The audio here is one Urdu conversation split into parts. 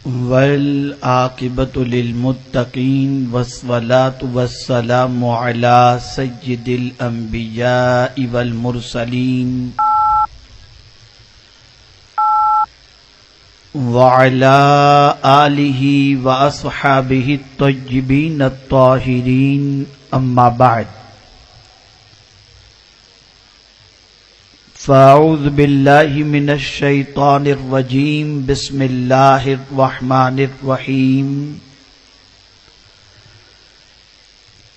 والعاقبۃ للمتقین والصلاۃ والسلام علی سید الانبیاء والمرسلین وعلی آلہ واصحابہ الطیبین الطاہرین اما بعد فاعوذ باللہ من الشیطان الرجیم بسم اللہ الرحمن الرحیم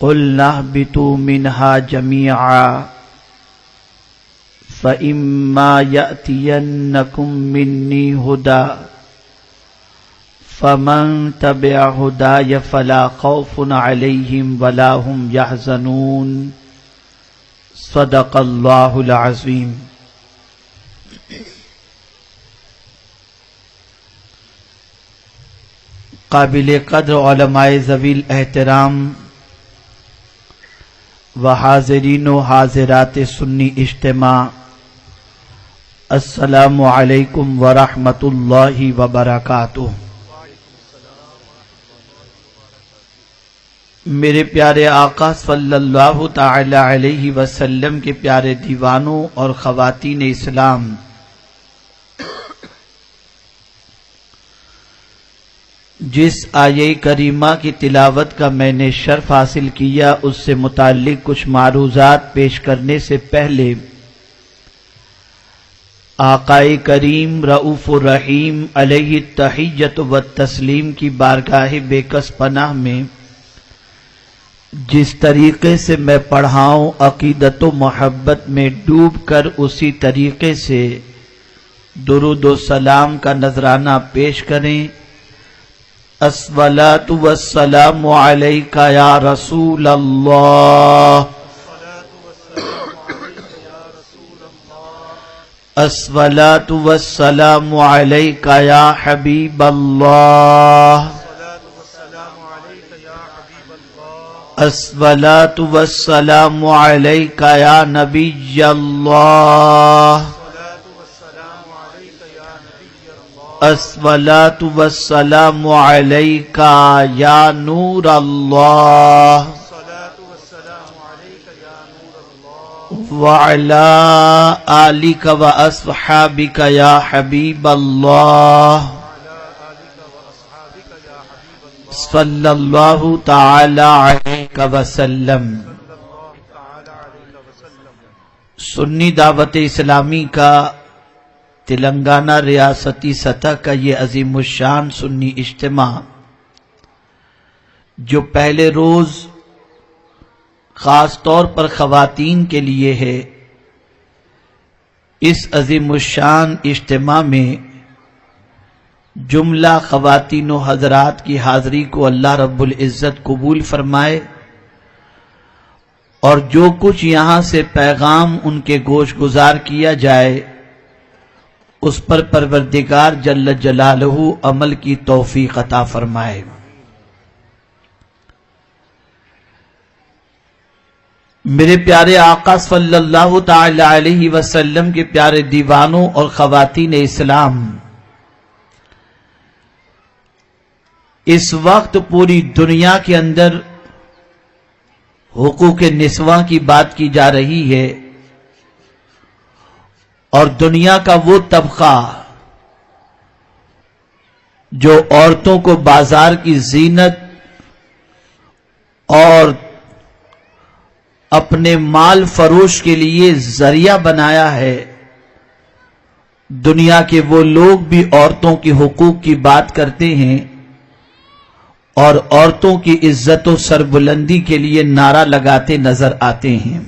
قلنا اہبطوا منہا جمیعا فإما يأتينكم مني هدى فمن تبع هداي فلا خوف عليهم ولا هم يحزنون صدق اللہ العظیم۔ قابل قدر علماء ذوی احترام و حاضرین و حاضرات سنی اجتماع، السلام علیکم ورحمۃ اللہ وبرکاتہ۔ میرے پیارے آقا صلی اللہ تعالی علیہ وسلم کے پیارے دیوانوں اور خواتین اسلام، جس آیہ کریمہ کی تلاوت کا میں نے شرف حاصل کیا، اس سے متعلق کچھ معروضات پیش کرنے سے پہلے آقا کریم رؤوف الرحیم علیہ التحیۃ والتسلیم کی بارگاہ بے کس پناہ میں جس طریقے سے میں پڑھاؤں، عقیدت و محبت میں ڈوب کر اسی طریقے سے درود و سلام کا نذرانہ پیش کریں۔ الصلاۃ والسلام علیک یا رسول اللہ، الصلاۃ والسلام علیک یا حبیب اللہ، الصلاۃ والسلام علیک یا نبی اللہ، الصلاۃ والسلام علیک یا نور اللہ، وعلی آلک و اصحابک یا حبیب اللہ، صلی اللہ تعالی علیہ وسلم۔ سنی دعوت اسلامی کا تلنگانہ ریاستی سطح کا یہ عظیم الشان سنی اجتماع، جو پہلے روز خاص طور پر خواتین کے لیے ہے، اس عظیم الشان اجتماع میں جملہ خواتین و حضرات کی حاضری کو اللہ رب العزت قبول فرمائے، اور جو کچھ یہاں سے پیغام ان کے گوش گزار کیا جائے، اس پر پروردگار جل جلالہ عمل کی توفیق عطا فرمائے۔ میرے پیارے آقا صلی اللہ تعالی علیہ وسلم کے پیارے دیوانوں اور خواتین اسلام، اس وقت پوری دنیا کے اندر حقوق نسواں کی بات کی جا رہی ہے، اور دنیا کا وہ طبقہ جو عورتوں کو بازار کی زینت اور اپنے مال فروش کے لیے ذریعہ بنایا ہے، دنیا کے وہ لوگ بھی عورتوں کے حقوق کی بات کرتے ہیں اور عورتوں کی عزت و سربلندی کے لیے نعرہ لگاتے نظر آتے ہیں۔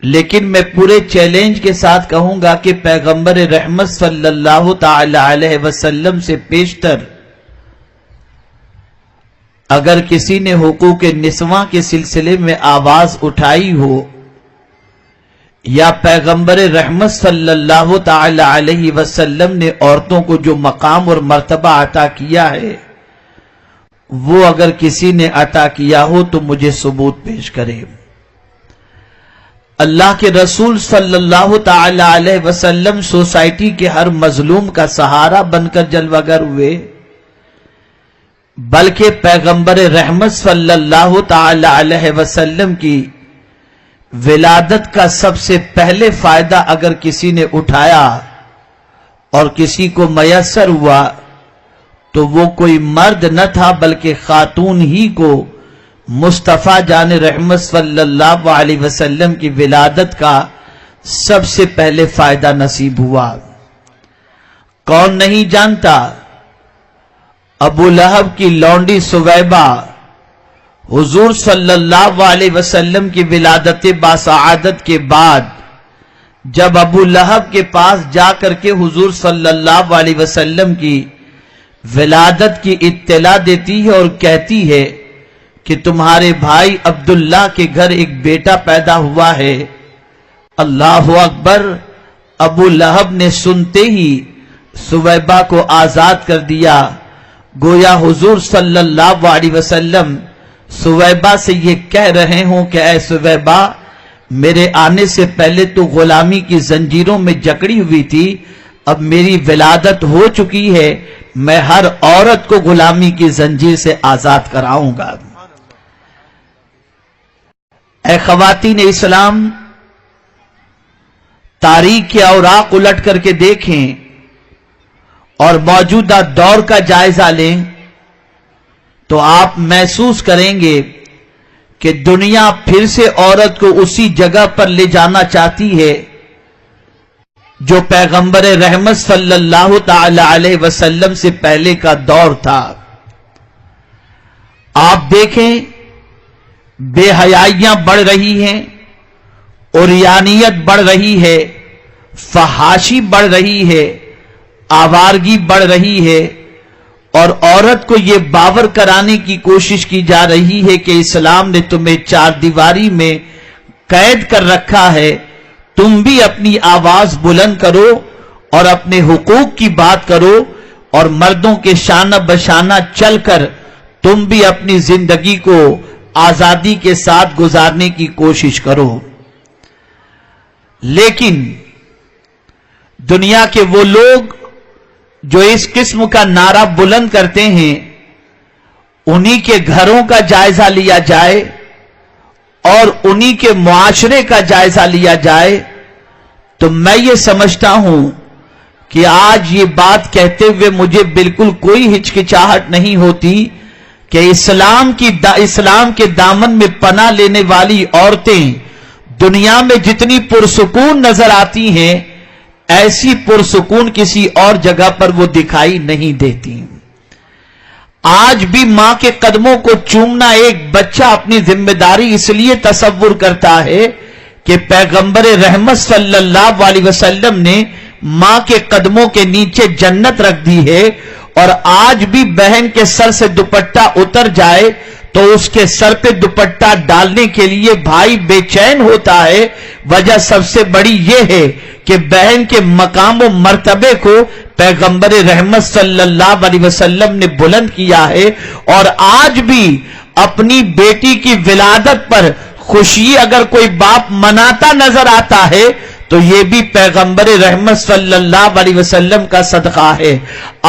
لیکن میں پورے چیلنج کے ساتھ کہوں گا کہ پیغمبر رحمت صلی اللہ تعالی علیہ وسلم سے پیشتر اگر کسی نے حقوق نسواں کے سلسلے میں آواز اٹھائی ہو، یا پیغمبر رحمت صلی اللہ تعالی علیہ وسلم نے عورتوں کو جو مقام اور مرتبہ عطا کیا ہے، وہ اگر کسی نے عطا کیا ہو تو مجھے ثبوت پیش کرے۔ اللہ کے رسول صلی اللہ تعالی علیہ وسلم سوسائٹی کے ہر مظلوم کا سہارا بن کر جلوہ گر ہوئے، بلکہ پیغمبر رحمت صلی اللہ تعالی علیہ وسلم کی ولادت کا سب سے پہلے فائدہ اگر کسی نے اٹھایا اور کسی کو میسر ہوا تو وہ کوئی مرد نہ تھا بلکہ خاتون ہی کو مصطفیٰ جان رحمت صلی اللہ علیہ وسلم کی ولادت کا سب سے پہلے فائدہ نصیب ہوا۔ کون نہیں جانتا، ابو لہب کی لونڈی سویبہ حضور صلی اللہ علیہ وسلم کی ولادت باسعادت کے بعد جب ابو لہب کے پاس جا کر کے حضور صلی اللہ علیہ وسلم کی ولادت کی اطلاع دیتی ہے اور کہتی ہے کہ تمہارے بھائی عبداللہ کے گھر ایک بیٹا پیدا ہوا ہے، اللہ اکبر، ابو لہب نے سنتے ہی سویبہ کو آزاد کر دیا۔ گویا حضور صلی اللہ علیہ وسلم سویبہ سے یہ کہہ رہے ہوں کہ اے سویبہ، میرے آنے سے پہلے تو غلامی کی زنجیروں میں جکڑی ہوئی تھی، اب میری ولادت ہو چکی ہے، میں ہر عورت کو غلامی کی زنجیر سے آزاد کراؤں گا۔ اے خواتین اسلام، تاریخ کے اوراق الٹ کر کے دیکھیں اور موجودہ دور کا جائزہ لیں تو آپ محسوس کریں گے کہ دنیا پھر سے عورت کو اسی جگہ پر لے جانا چاہتی ہے جو پیغمبر رحمت صلی اللہ تعالی علیہ وسلم سے پہلے کا دور تھا۔ آپ دیکھیں، بے حیائیاں بڑھ رہی ہیں، عریانیت بڑھ رہی ہے، فحاشی بڑھ رہی ہے، آوارگی بڑھ رہی ہے، اور عورت کو یہ باور کرانے کی کوشش کی جا رہی ہے کہ اسلام نے تمہیں چار دیواری میں قید کر رکھا ہے، تم بھی اپنی آواز بلند کرو اور اپنے حقوق کی بات کرو اور مردوں کے شانہ بشانہ چل کر تم بھی اپنی زندگی کو آزادی کے ساتھ گزارنے کی کوشش کرو۔ لیکن دنیا کے وہ لوگ جو اس قسم کا نعرہ بلند کرتے ہیں، انہی کے گھروں کا جائزہ لیا جائے اور انہی کے معاشرے کا جائزہ لیا جائے تو میں یہ سمجھتا ہوں کہ آج یہ بات کہتے ہوئے مجھے بالکل کوئی ہچکچاہٹ نہیں ہوتی کہ اسلام کے دامن میں پناہ لینے والی عورتیں دنیا میں جتنی پرسکون نظر آتی ہیں، ایسی پرسکون کسی اور جگہ پر وہ دکھائی نہیں دیتی۔ آج بھی ماں کے قدموں کو چومنا ایک بچہ اپنی ذمہ داری اس لیے تصور کرتا ہے کہ پیغمبر رحمت صلی اللہ علیہ وسلم نے ماں کے قدموں کے نیچے جنت رکھ دی ہے، اور آج بھی بہن کے سر سے دوپٹہ اتر جائے تو اس کے سر پہ دوپٹہ ڈالنے کے لیے بھائی بے چین ہوتا ہے۔ وجہ سب سے بڑی یہ ہے کہ بہن کے مقام و مرتبے کو پیغمبر رحمت صلی اللہ علیہ وسلم نے بلند کیا ہے، اور آج بھی اپنی بیٹی کی ولادت پر خوشی اگر کوئی باپ مناتا نظر آتا ہے تو یہ بھی پیغمبر رحمت صلی اللہ علیہ وسلم کا صدقہ ہے۔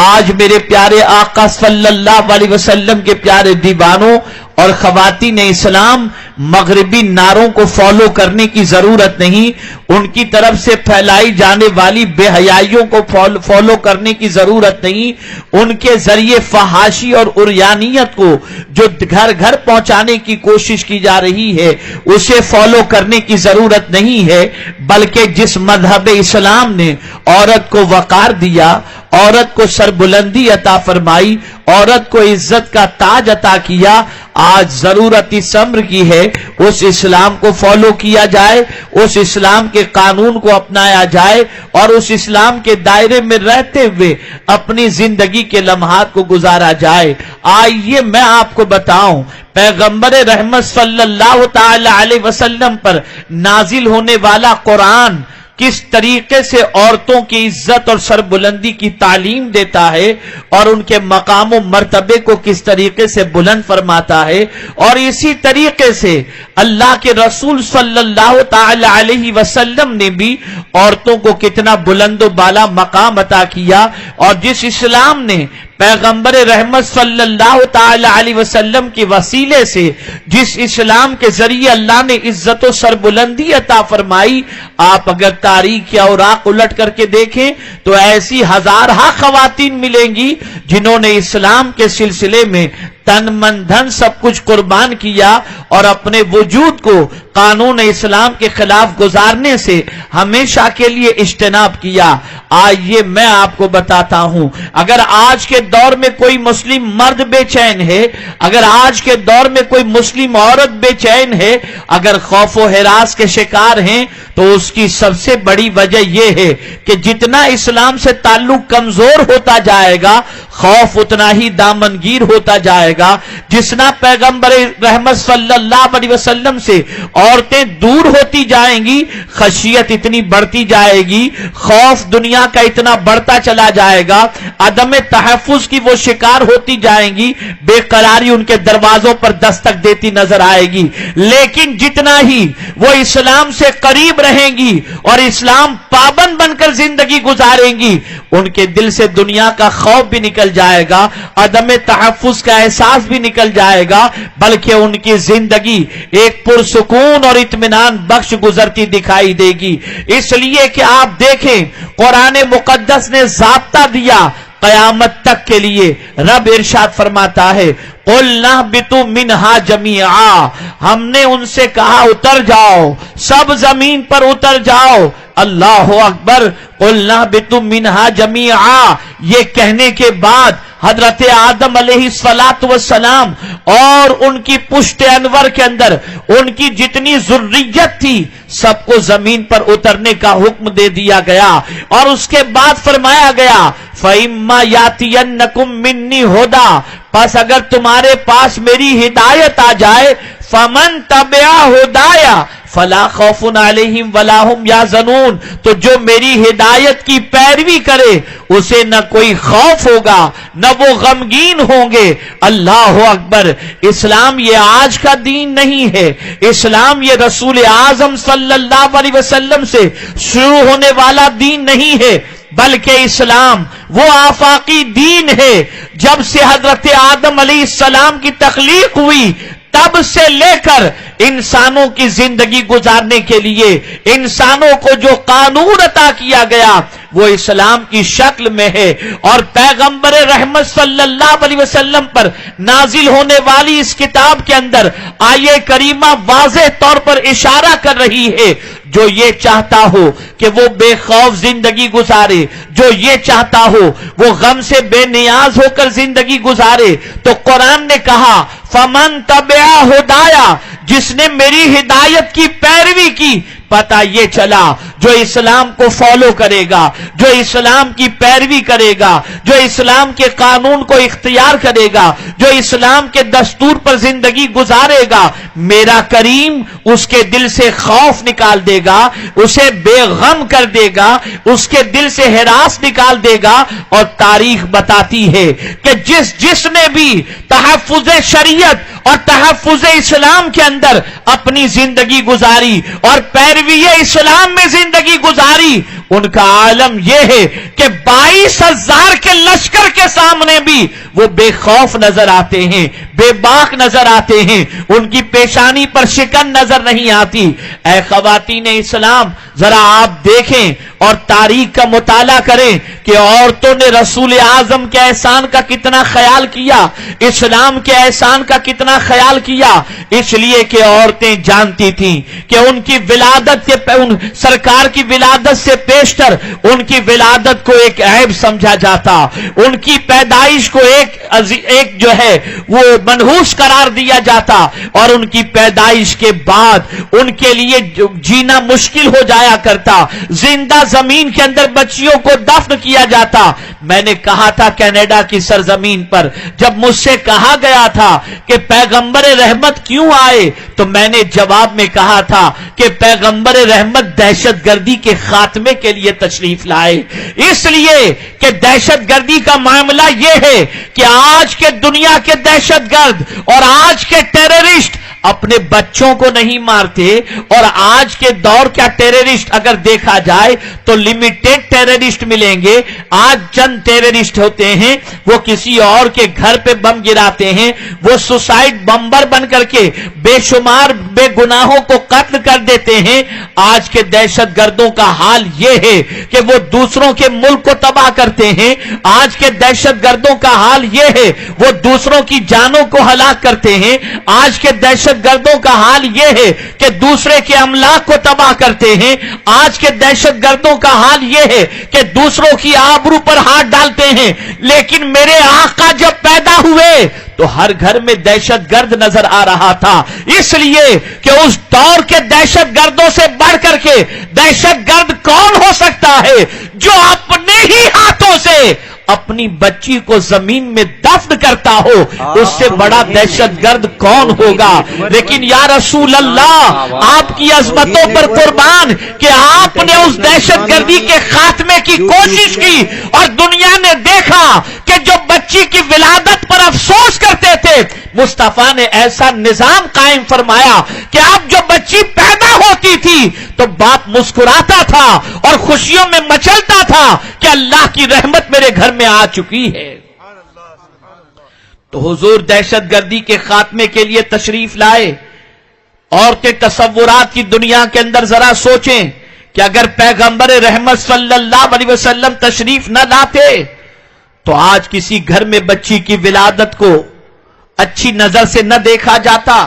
آج میرے پیارے آقا صلی اللہ علیہ وسلم کے پیارے دیوانوں اور خواتین اسلام، مغربی نعروں کو فالو کرنے کی ضرورت نہیں، ان کی طرف سے پھیلائی جانے والی بے حیائیوں کو فالو کرنے کی ضرورت نہیں، ان کے ذریعے فحاشی اور عریانیت کو جو گھر گھر پہنچانے کی کوشش کی جا رہی ہے اسے فالو کرنے کی ضرورت نہیں ہے، بلکہ جس مذہب اسلام نے عورت کو وقار دیا، عورت کو سربلندی عطا فرمائی، عورت کو عزت کا تاج عطا کیا، آج ضرورت اس امر کی ہے اس اسلام کو فالو کیا جائے، اس اسلام کے قانون کو اپنایا جائے اور اس اسلام کے دائرے میں رہتے ہوئے اپنی زندگی کے لمحات کو گزارا جائے۔ آئیے میں آپ کو بتاؤں، پیغمبر رحمت صلی اللہ تعالی علیہ وسلم پر نازل ہونے والا قرآن کس طریقے سے عورتوں کی عزت اور سربلندی کی تعلیم دیتا ہے اور ان کے مقام و مرتبے کو کس طریقے سے بلند فرماتا ہے، اور اسی طریقے سے اللہ کے رسول صلی اللہ تعالی علیہ وسلم نے بھی عورتوں کو کتنا بلند و بالا مقام عطا کیا، اور جس اسلام نے پیغمبر رحمت صلی اللہ تعالی علیہ وسلم کے وسیلے سے جس اسلام کے ذریعے اللہ نے عزت و سربلندی عطا فرمائی، آپ اگر تاریخ یا اوراق الٹ کر کے دیکھیں تو ایسی ہزارہ خواتین ملیں گی جنہوں نے اسلام کے سلسلے میں تن من دھن سب کچھ قربان کیا اور اپنے وجود کو قانون اسلام کے خلاف گزارنے سے ہمیشہ کے لیے اجتناب کیا۔ آئیے میں آپ کو بتاتا ہوں، اگر آج کے دور میں کوئی مسلم مرد بے چین ہے، اگر آج کے دور میں کوئی مسلم عورت بے چین ہے، اگر خوف و ہراس کے شکار ہیں، تو اس کی سب سے بڑی وجہ یہ ہے کہ جتنا اسلام سے تعلق کمزور ہوتا جائے گا، خوف اتنا ہی دامنگیر ہوتا جائے گا۔ جسنا پیغمبر رحمت صلی اللہ علیہ وسلم سے عورتیں دور ہوتی جائیں گی، خشیت اتنی بڑھتی جائے گی، خوف دنیا کا اتنا بڑھتا چلا جائے گا، عدم تحفظ کی وہ شکار ہوتی جائیں گی، بے قراری ان کے دروازوں پر دستک دیتی نظر آئے گی۔ لیکن جتنا ہی وہ اسلام سے قریب رہیں گی اور اسلام پابند بن کر زندگی گزاریں گی، ان کے دل سے دنیا کا خوف بھی نکل جائے گا، عدم تحفظ کا احساس بھی نکل جائے گا، بلکہ ان کی زندگی ایک پرسکون اور اطمینان بخش گزرتی دکھائی دے گی۔ اس لیے کہ آپ دیکھیں قرآن مقدس نے ضابطہ دیا قیامت تک کے لیے۔ رب ارشاد فرماتا ہے قُلْ نَهْبِطُوا مِنْهَا جَمِيعًا، ہم نے ان سے کہا اتر جاؤ، سب زمین پر اتر جاؤ۔ اللہ اکبر، قُلْ نَهْبِطُوا مِنْهَا جَمِيعًا، یہ کہنے کے بعد حضرت آدم علیہ السلام اور ان کی پشت انور کے اندر ان کی جتنی ذریت تھی سب کو زمین پر اترنے کا حکم دے دیا گیا، اور اس کے بعد فرمایا گیا فَإِمَّا يَأْتِيَنَّكُم مِّنِّي هُدًى، پس اگر تمہارے پاس میری ہدایت آ جائے، فَمَن تَبِعَ هُدَايَ فَلَا خَوْفٌ عَلَيْهِمْ وَلَا هُمْ يَحْزَنُونَ، تو جو میری ہدایت کی پیروی کرے اسے نہ کوئی خوف ہوگا نہ وہ غمگین ہوں گے۔ اللہ اکبر، اسلام یہ آج کا دین نہیں ہے، اسلام یہ رسول اعظم صلی اللہ علیہ وسلم سے شروع ہونے والا دین نہیں ہے، بلکہ اسلام وہ آفاقی دین ہے۔ جب سے حضرت آدم علیہ السلام کی تخلیق ہوئی تب سے لے کر انسانوں کی زندگی گزارنے کے لیے انسانوں کو جو قانون عطا کیا گیا وہ اسلام کی شکل میں ہے، اور پیغمبر رحمت صلی اللہ علیہ وسلم پر نازل ہونے والی اس کتاب کے اندر آیہ کریمہ واضح طور پر اشارہ کر رہی ہے جو یہ چاہتا ہو کہ وہ بے خوف زندگی گزارے، جو یہ چاہتا ہو وہ غم سے بے نیاز ہو کر زندگی گزارے، تو قرآن نے کہا فَمَن تَبِعَ هُدَايَ، جس نے میری ہدایت کی پیروی کی، پتہ یہ چلا جو اسلام کو فالو کرے گا، جو اسلام کی پیروی کرے گا، جو اسلام کے قانون کو اختیار کرے گا، جو اسلام کے دستور پر زندگی گزارے گا، میرا کریم اس کے دل سے خوف نکال دے گا، اسے بے غم کر دے گا، اس کے دل سے ہراس نکال دے گا۔ اور تاریخ بتاتی ہے کہ جس نے بھی تحفظ شریعت اور تحفظ اسلام کے اندر اپنی زندگی گزاری اور پیروی اسلام میں زندگی گزاری، ان کا عالم یہ ہے کہ 22,000 کے لشکر کے سامنے بھی وہ بے خوف نظر آتے ہیں، بے باک نظر آتے ہیں، ان کی پیشانی پر شکن نظر نہیں آتی۔ اے خواتین اسلام، ذرا آپ دیکھیں اور تاریخ کا مطالعہ کریں کہ عورتوں نے رسول اعظم کے احسان کا کتنا خیال کیا، اسلام کے احسان کا کتنا خیال کیا، اس لیے کہ عورتیں جانتی تھیں کہ ان کی ولادت سرکار کی ولادت سے پیشتر ان کی ولادت کو ایک عیب سمجھا جاتا، ان کی پیدائش کو ایک جو ہے وہ منحوس قرار دیا جاتا اور ان کی پیدائش کے بعد ان کے لیے جینا مشکل ہو جایا کرتا، زندہ زمین کے اندر بچیوں کو دفن کیا جاتا۔ میں نے کہا تھا کینیڈا کی سرزمین پر جب مجھ سے کہا گیا تھا کہ پیغمبر رحمت کیوں آئے، تو میں نے جواب میں کہا تھا کہ پیغمبر رحمت دہشت گردی کے خاتمے کے لیے تشریف لائے، اس لیے کہ دہشت گردی کا معاملہ یہ ہے کہ آج کے دنیا کے دہشت گرد اور آج کے ٹیررسٹ اپنے بچوں کو نہیں مارتے، اور آج کے دور کا ٹیررسٹ اگر دیکھا جائے تو لمیٹڈ ٹیررسٹ ملیں گے۔ آج چند ٹیررسٹ ہوتے ہیں وہ کسی اور کے گھر پہ بم گراتے ہیں، وہ سوسائڈ بمبر بن کر کے بے شمار بے گناہوں کو قتل کر دیتے ہیں۔ آج کے دہشت گردوں کا حال یہ ہے کہ وہ دوسروں کے ملک کو تباہ کرتے ہیں۔ آج کے دہشت گردوں کا حال یہ ہے وہ دوسروں کی جانوں کو ہلاک کرتے ہیں۔ آج کے دہشت گردوں کا حال یہ ہے کہ دوسرے کے املاک کو تباہ کرتے ہیں۔ آج کے دہشت گردوں کا حال یہ ہے کہ دوسروں کی آبرو پر ہاتھ ڈالتے ہیں۔ لیکن میرے آقا جب پیدا ہوئے تو ہر گھر میں دہشت گرد نظر آ رہا تھا، اس لیے کہ اس دور کے دہشت گردوں سے بڑھ کر کے دہشت گرد کون ہو سکتا ہے جو اپنے ہی ہاتھوں سے اپنی بچی کو زمین میں دفن کرتا ہو، اس سے بڑا دہشت گرد کون ہوگا؟ لیکن یا رسول اللہ آپ کی عظمتوں پر قربان کہ آپ نے اس دہشت گردی کے خاتمے کی کوشش کی، اور دنیا نے دیکھا کہ جو بچی کی ولادت پر افسوس کرتے تھے مصطفیٰ نے ایسا نظام قائم فرمایا کہ اب جو بچی پیدا ہوتی تھی تو باپ مسکراتا تھا اور خوشیوں میں مچلتا تھا کہ اللہ کی رحمت میرے گھر میں آ چکی ہے۔ تو حضور دہشت گردی کے خاتمے کے لیے تشریف لائے۔ عورتیں تصورات کی دنیا کے اندر ذرا سوچیں کہ اگر پیغمبر رحمت صلی اللہ علیہ وسلم تشریف نہ لاتے تو آج کسی گھر میں بچی کی ولادت کو اچھی نظر سے نہ دیکھا جاتا،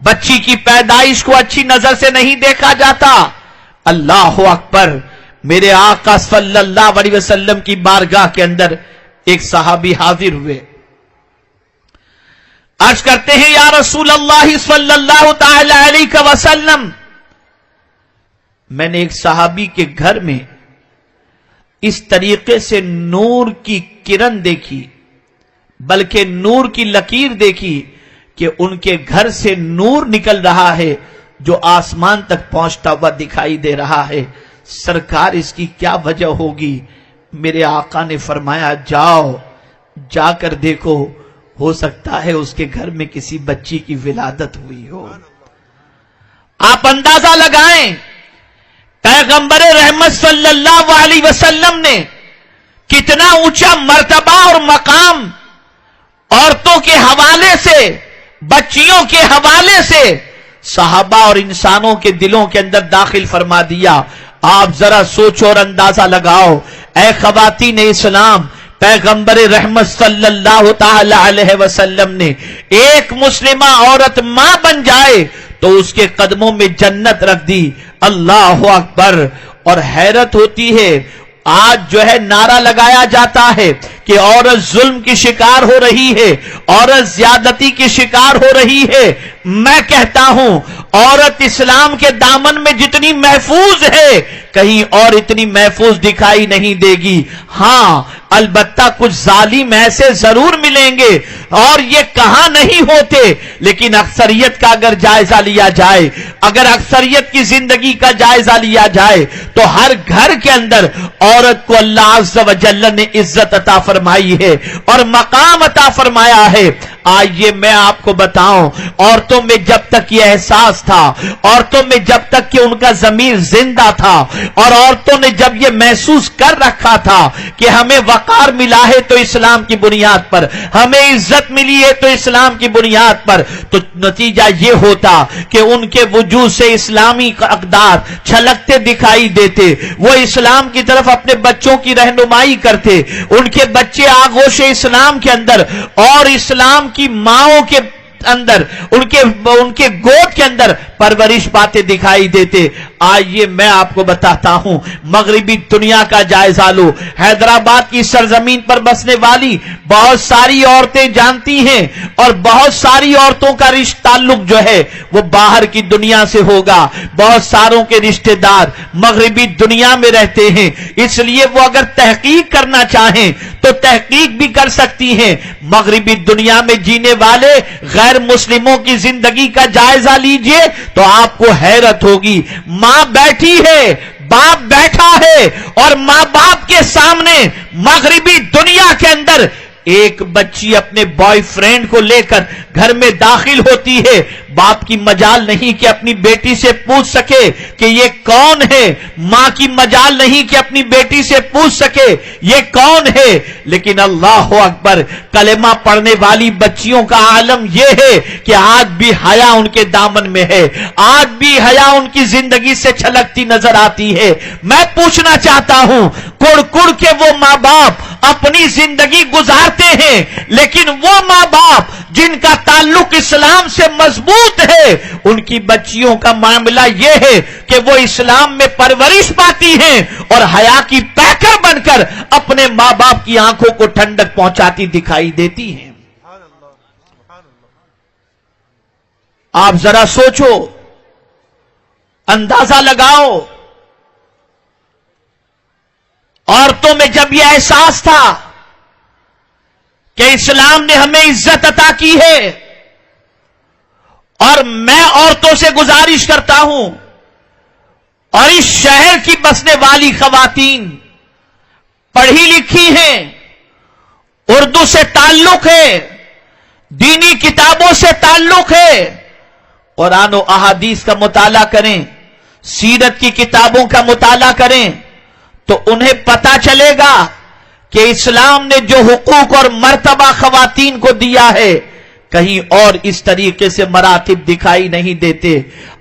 بچی کی پیدائش کو اچھی نظر سے نہیں دیکھا جاتا۔ اللہ اکبر! میرے آقا صلی اللہ علیہ وسلم کی بارگاہ کے اندر ایک صحابی حاضر ہوئے، عرض کرتے ہیں یا رسول اللہ صلی اللہ تعالی علیہ وسلم، میں نے ایک صحابی کے گھر میں اس طریقے سے نور کی کرن دیکھی، بلکہ نور کی لکیر دیکھی کہ ان کے گھر سے نور نکل رہا ہے جو آسمان تک پہنچتا ہوا دکھائی دے رہا ہے، سرکار اس کی کیا وجہ ہوگی؟ میرے آقا نے فرمایا جاؤ، جا کر دیکھو، ہو سکتا ہے اس کے گھر میں کسی بچی کی ولادت ہوئی ہو۔ آپ اندازہ لگائیں پیغمبر رحمت صلی اللہ علیہ وسلم نے کتنا اونچا مرتبہ اور مقام عورتوں کے حوالے سے، بچیوں کے حوالے سے صحابہ اور انسانوں کے دلوں کے اندر داخل فرما دیا۔ آپ ذرا سوچو اور اندازہ لگاؤ، اے خواتین اسلام، پیغمبر رحمت صلی اللہ تعالی علیہ وسلم نے ایک مسلمہ عورت ماں بن جائے تو اس کے قدموں میں جنت رکھ دی۔ اللہ اکبر! اور حیرت ہوتی ہے، آج جو ہے نعرہ لگایا جاتا ہے کہ عورت ظلم کی شکار ہو رہی ہے، عورت زیادتی کی شکار ہو رہی ہے۔ میں کہتا ہوں عورت اسلام کے دامن میں جتنی محفوظ ہے کہیں اور اتنی محفوظ دکھائی نہیں دے گی۔ ہاں البتہ کچھ ظالم ایسے ضرور ملیں گے اور یہ کہاں نہیں ہوتے، لیکن اکثریت کا اگر جائزہ لیا جائے، اگر اکثریت کی زندگی کا جائزہ لیا جائے تو ہر گھر کے اندر عورت کو اللہ عز و جل نے عزت عطا فرمائی ہے اور مقام عطا فرمایا ہے۔ آئیے میں آپ کو بتاؤں، عورتوں میں جب تک یہ احساس تھا، عورتوں میں جب تک کہ ان کا ضمیر زندہ تھا، اور عورتوں نے جب یہ محسوس کر رکھا تھا کہ ہمیں وقار ملا ہے تو اسلام کی بنیاد پر، ہمیں عزت ملی ہے تو اسلام کی بنیاد پر، تو نتیجہ یہ ہوتا کہ ان کے وجود سے اسلامی اقدار چھلکتے دکھائی دیتے، وہ اسلام کی طرف اپنے بچوں کی رہنمائی کرتے، ان کے بچے آغوش اسلام کے اندر اور اسلام کی ماؤں کے اندر ان کے گود کے اندر پرورش پاتے دکھائی دیتے. آئیے میں آپ کو بتاتا ہوں, مغربی دنیا کا جائزہ لو. حیدرآباد کی سرزمین پر بسنے والی بہت ساری عورتیں جانتی ہیں, اور بہت ساری عورتوں کا رشتہ تعلق جو ہے وہ باہر کی دنیا سے ہوگا. بہت ساروں کے رشتہ دار مغربی دنیا میں رہتے ہیں, اس لیے وہ اگر تحقیق کرنا چاہیں تو تحقیق بھی کر سکتی ہیں. مغربی دنیا میں جینے والے غیر مسلموں کی زندگی کا جائزہ لیجئے تو آپ کو حیرت ہوگی. ماں بیٹھی ہے, باپ بیٹھا ہے, اور ماں باپ کے سامنے مغربی دنیا کے اندر ایک بچی اپنے بوائے فرینڈ کو لے کر گھر میں داخل ہوتی ہے. باپ کی مجال نہیں کہ اپنی بیٹی سے پوچھ سکے کہ یہ کون ہے, ماں کی مجال نہیں کہ اپنی بیٹی سے پوچھ سکے یہ کون ہے. لیکن اللہ اکبر, کلمہ پڑھنے والی بچیوں کا عالم یہ ہے کہ آج بھی حیا ان کے دامن میں ہے, آج بھی حیا ان کی زندگی سے چھلکتی نظر آتی ہے. میں پوچھنا چاہتا ہوں, کڑ کڑ کے وہ ماں باپ اپنی زندگی گزارتے ہیں, لیکن وہ ماں باپ جن کا تعلق اسلام سے مضبوط ہے, ان کی بچیوں کا معاملہ یہ ہے کہ وہ اسلام میں پرورش پاتی ہیں اور حیا کی پیکر بن کر اپنے ماں باپ کی آنکھوں کو ٹھنڈک پہنچاتی دکھائی دیتی ہیں. آپ ذرا سوچو, اندازہ لگاؤ, عورتوں میں جب یہ احساس تھا کہ اسلام نے ہمیں عزت عطا کی ہے, اور میں عورتوں سے گزارش کرتا ہوں, اور اس شہر کی بسنے والی خواتین پڑھی لکھی ہیں, اردو سے تعلق ہے, دینی کتابوں سے تعلق ہے, قرآن و احادیث کا مطالعہ کریں, سیرت کی کتابوں کا مطالعہ کریں, تو انہیں پتا چلے گا کہ اسلام نے جو حقوق اور مرتبہ خواتین کو دیا ہے کہیں اور اس طریقے سے مراتب دکھائی نہیں دیتے.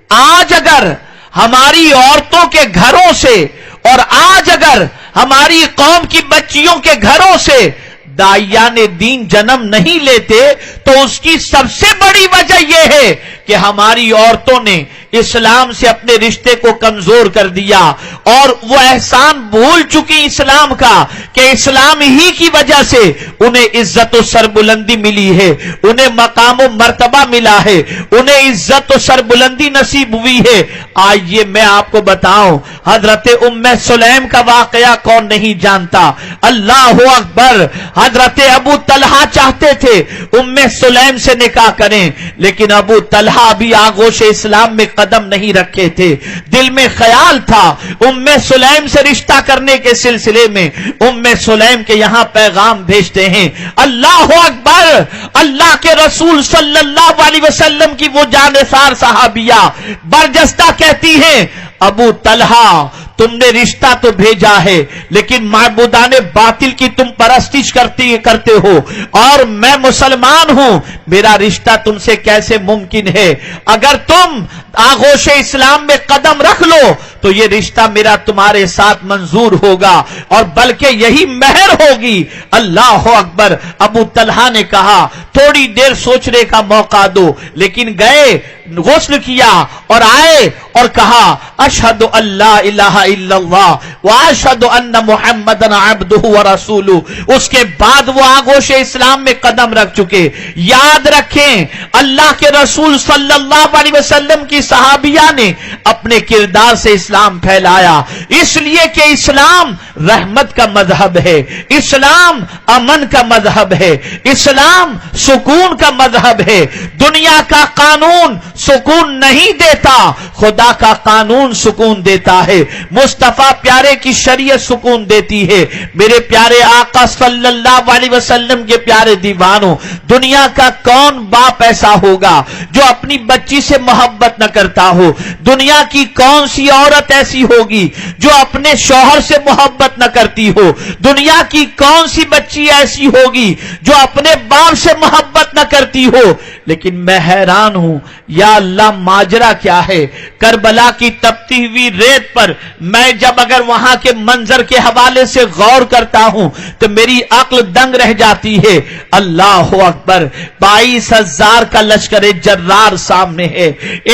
آج اگر ہماری عورتوں کے گھروں سے, اور آج اگر ہماری قوم کی بچیوں کے گھروں سے داعیان دین جنم نہیں لیتے تو اس کی سب سے بڑی وجہ یہ ہے کہ ہماری عورتوں نے اسلام سے اپنے رشتے کو کمزور کر دیا, اور وہ احسان بھول چکی اسلام کا کہ اسلام ہی کی وجہ سے انہیں عزت و سربلندی ملی ہے, انہیں مقام و مرتبہ ملا ہے, انہیں عزت و سربلندی نصیب ہوئی ہے. آئیے میں آپ کو بتاؤں, حضرت ام سلیم کا واقعہ کون نہیں جانتا. اللہ اکبر, حضرت ابو طلحہ چاہتے تھے ام سلیم سے نکاح کریں, لیکن ابو طلحہ بھی آغوش اسلام میں قدم نہیں رکھے تھے. دل میں خیال تھا ام سلیم سے رشتہ کرنے کے سلسلے میں ام سلیم کے یہاں پیغام بھیجتے ہیں. اللہ اکبر, اللہ کے رسول صلی اللہ علیہ وسلم کی وہ جانثار صحابیہ برجستہ کہتی ہیں, ابو طلحہ تم نے رشتہ تو بھیجا ہے لیکن معبودان باطل کی تم پرستش کرتے ہو, اور میں مسلمان ہوں, میرا رشتہ تم سے کیسے ممکن ہے؟ اگر تم آغوش اسلام میں قدم رکھ لو تو یہ رشتہ میرا تمہارے ساتھ منظور ہوگا, اور بلکہ یہی مہر ہوگی. اللہ اکبر. ابو طلحہ نے کہا تھوڑی دیر سوچنے کا موقع دو, لیکن گئے, غسل کیا اور آئے اور کہا اشہد ان لا الہ الا اللہ واشہد ان محمدن عبدہ ورسولہ. اس کے بعد وہ آغوش اسلام میں قدم رکھ چکے. یاد رکھیں, اللہ کے رسول صلی اللہ علیہ وسلم کی صحابیہ نے اپنے کردار سے اسلام پھیلایا, اس لیے کہ اسلام رحمت کا مذہب ہے, اسلام امن کا مذہب ہے, اسلام سکون کا مذہب ہے. دنیا کا قانون سکون نہیں دیتا, خدا کا قانون سکون دیتا ہے. مصطفیٰ پیارے کی شریعت سکون دیتی ہے. میرے پیارے آقا صلی اللہ علیہ وسلم کے پیارے دیوانوں, دنیا کا کون باپ ایسا ہوگا جو اپنی بچی سے محبت نہ کرتا ہو؟ دنیا کی کون سی عورت ایسی ہوگی جو اپنے شوہر سے محبت نہ کرتی ہو؟ دنیا کی کون سی بچی ایسی ہوگی جو اپنے باپ سے محبت نہ کرتی ہو؟ لیکن میں حیران ہوں یا اللہ ماجرا کیا ہے؟ کربلا کی تپتی ہوئی ریت پر میں جب اگر وہاں کے منظر کے حوالے سے غور کرتا ہوں تو میری عقل دنگ رہ جاتی ہے۔ اللہ اکبر، 22,000 کا لشکر جرار سامنے ہے،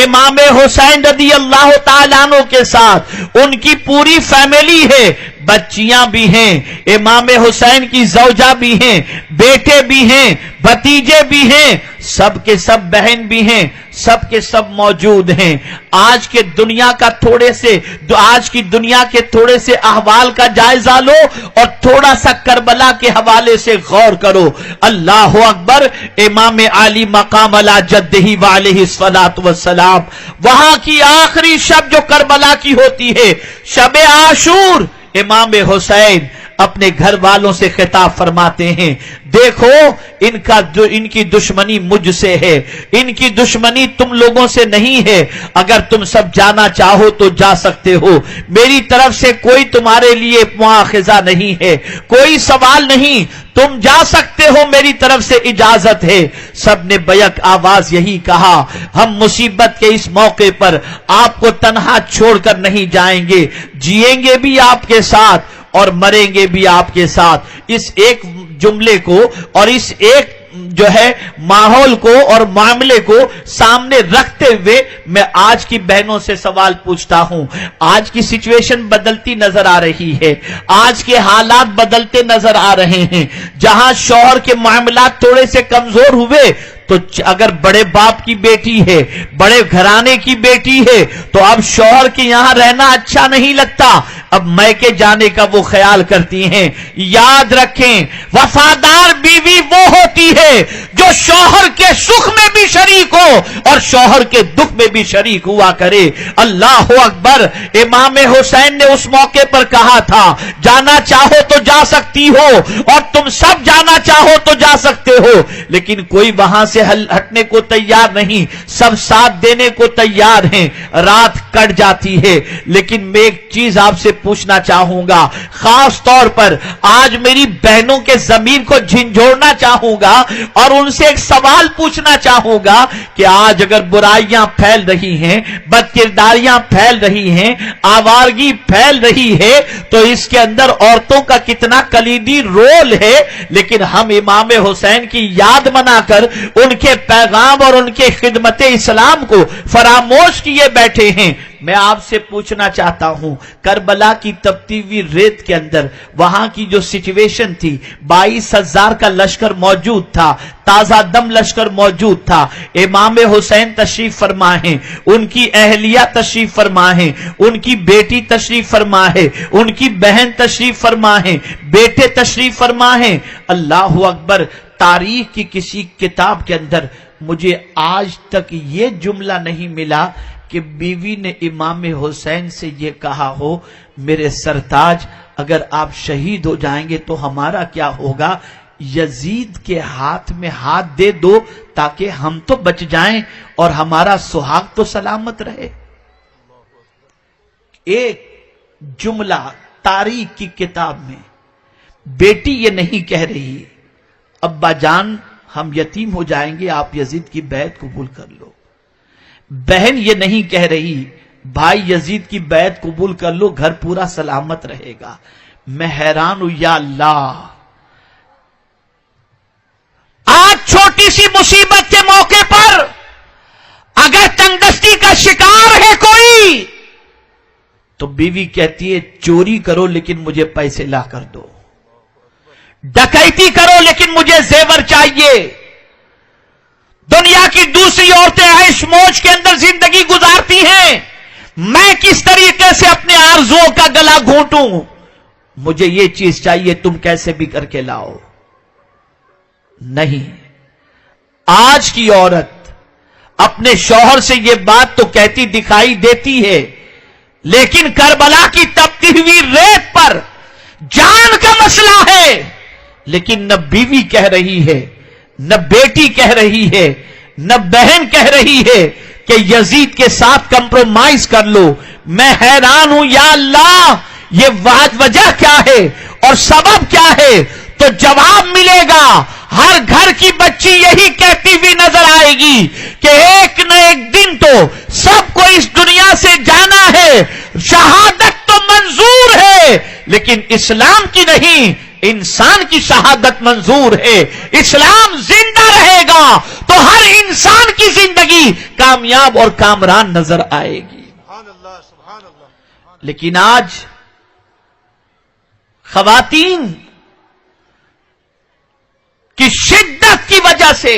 امام حسین رضی اللہ تعالیٰ عنہ کے ساتھ ان کی پوری فیملی ہے، بچیاں بھی ہیں، امام حسین کی زوجہ بھی ہیں، بیٹے بھی ہیں، بھتیجے بھی ہیں، سب کے سب بہن بھی ہیں، سب کے سب موجود ہیں۔ آج کی دنیا کے تھوڑے سے احوال کا جائزہ لو اور تھوڑا سا کربلا کے حوالے سے غور کرو۔ اللہ اکبر، امام علی مقام علی جدہ وعلیہ الصلوۃ والسلام، وہاں کی آخری شب جو کربلا کی ہوتی ہے، شب عاشور، امام حسین اپنے گھر والوں سے خطاب فرماتے ہیں، دیکھو ان کی دشمنی مجھ سے ہے، ان کی دشمنی تم لوگوں سے نہیں ہے، اگر تم سب جانا چاہو تو جا سکتے ہو، میری طرف سے کوئی تمہارے لیے مواخذہ نہیں ہے، کوئی سوال نہیں، تم جا سکتے ہو، میری طرف سے اجازت ہے۔ سب نے بیک آواز یہی کہا، ہم مصیبت کے اس موقع پر آپ کو تنہا چھوڑ کر نہیں جائیں گے، جیئیں گے بھی آپ کے ساتھ اور مریں گے بھی آپ کے ساتھ۔ اس ایک جملے کو اور اس ایک جو ہے ماحول کو اور معاملے کو سامنے رکھتے ہوئے میں آج کی بہنوں سے سوال پوچھتا ہوں۔ آج کی سچویشن بدلتی نظر آ رہی ہے، آج کے حالات بدلتے نظر آ رہے ہیں۔ جہاں شوہر کے معاملات تھوڑے سے کمزور ہوئے تو اگر بڑے باپ کی بیٹی ہے، بڑے گھرانے کی بیٹی ہے تو اب شوہر کے یہاں رہنا اچھا نہیں لگتا، اب میکے جانے کا وہ خیال کرتی ہیں۔ یاد رکھیں، وفادار بیوی وہ ہوتی ہے جو شوہر کے سکھ میں بھی شریک ہو اور شوہر کے دکھ میں بھی شریک ہوا کرے۔ اللہ اکبر، امام حسین نے اس موقع پر کہا تھا، جانا چاہو تو جا سکتی ہو اور تم سب جانا چاہو تو جا سکتے ہو، لیکن کوئی وہاں سے ہٹنے کو تیار نہیں، سب ساتھ دینے کو تیار ہیں۔ رات کٹ جاتی ہے، لیکن میں ایک چیز آپ سے پوچھنا چاہوں گا، خاص طور پر آج میری بہنوں کے ضمیر کو جھنجھوڑنا چاہوں گا اور ان سے ایک سوال پوچھنا چاہوں گا کہ آج اگر برائیاں پھیل رہی ہیں، بدکرداریاں پھیل رہی ہیں، آوارگی پھیل رہی ہے تو اس کے اندر عورتوں کا کتنا کلیدی رول ہے، لیکن ہم امام حسین کی یاد منا کر ان کے پیغام اور ان کے خدمت اسلام کو فراموش کیے بیٹھے ہیں۔ میں آپ سے پوچھنا چاہتا ہوں، کربلا کی تپتی ہوئی ریت کے اندر وہاں کی جو سچویشن تھی، 22,000 کا لشکر موجود تھا، تازہ دم لشکر موجود تھا، امام حسین تشریف فرما ہیں، ان کی اہلیہ تشریف فرما ہیں، ان کی بیٹی تشریف فرما ہے، ان کی بہن تشریف فرما ہیں، بیٹے تشریف فرما ہیں۔ اللہ اکبر، تاریخ کی کسی کتاب کے اندر مجھے آج تک یہ جملہ نہیں ملا کہ بیوی نے امام حسین سے یہ کہا ہو، میرے سرتاج اگر آپ شہید ہو جائیں گے تو ہمارا کیا ہوگا، یزید کے ہاتھ میں ہاتھ دے دو تاکہ ہم تو بچ جائیں اور ہمارا سہاگ تو سلامت رہے۔ ایک جملہ تاریخ کی کتاب میں بیٹی یہ نہیں کہہ رہی، ابا جان ہم یتیم ہو جائیں گے، آپ یزید کی بیعت قبول کر لو۔ بہن یہ نہیں کہہ رہی، بھائی یزید کی بیعت قبول کر لو، گھر پورا سلامت رہے گا۔ میں حیران ہوں، یا اللہ، آج چھوٹی سی مصیبت کے موقع پر اگر تنگدستی کا شکار ہے کوئی تو بیوی کہتی ہے چوری کرو لیکن مجھے پیسے لا کر دو، ڈکیتی کرو لیکن مجھے زیور چاہیے۔ دنیا کی دوسری عورتیں عیش موج کے اندر زندگی گزارتی ہیں، میں کس طریقے سے اپنے آرزوؤں کا گلا گھونٹوں، مجھے یہ چیز چاہیے، تم کیسے بھی کر کے لاؤ۔ نہیں، آج کی عورت اپنے شوہر سے یہ بات تو کہتی دکھائی دیتی ہے، لیکن کربلا کی تپتی ہوئی ریت پر جان کا مسئلہ ہے، لیکن نہ بیوی کہہ رہی ہے، نہ بیٹی کہہ رہی ہے، نہ بہن کہہ رہی ہے کہ یزید کے ساتھ کمپرومائز کر لو۔ میں حیران ہوں، یا اللہ، یہ وجہ کیا ہے اور سبب کیا ہے؟ تو جواب ملے گا ہر گھر کی بچی یہی کہتی ہوئی نظر آئے گی کہ ایک نہ ایک دن تو سب کو اس دنیا سے جانا ہے، شہادت تو منظور ہے لیکن اسلام کی نہیں، انسان کی شہادت منظور ہے۔ اسلام زندہ رہے گا تو ہر انسان کی زندگی کامیاب اور کامران نظر آئے گی۔ لیکن آج خواتین کی شدت کی وجہ سے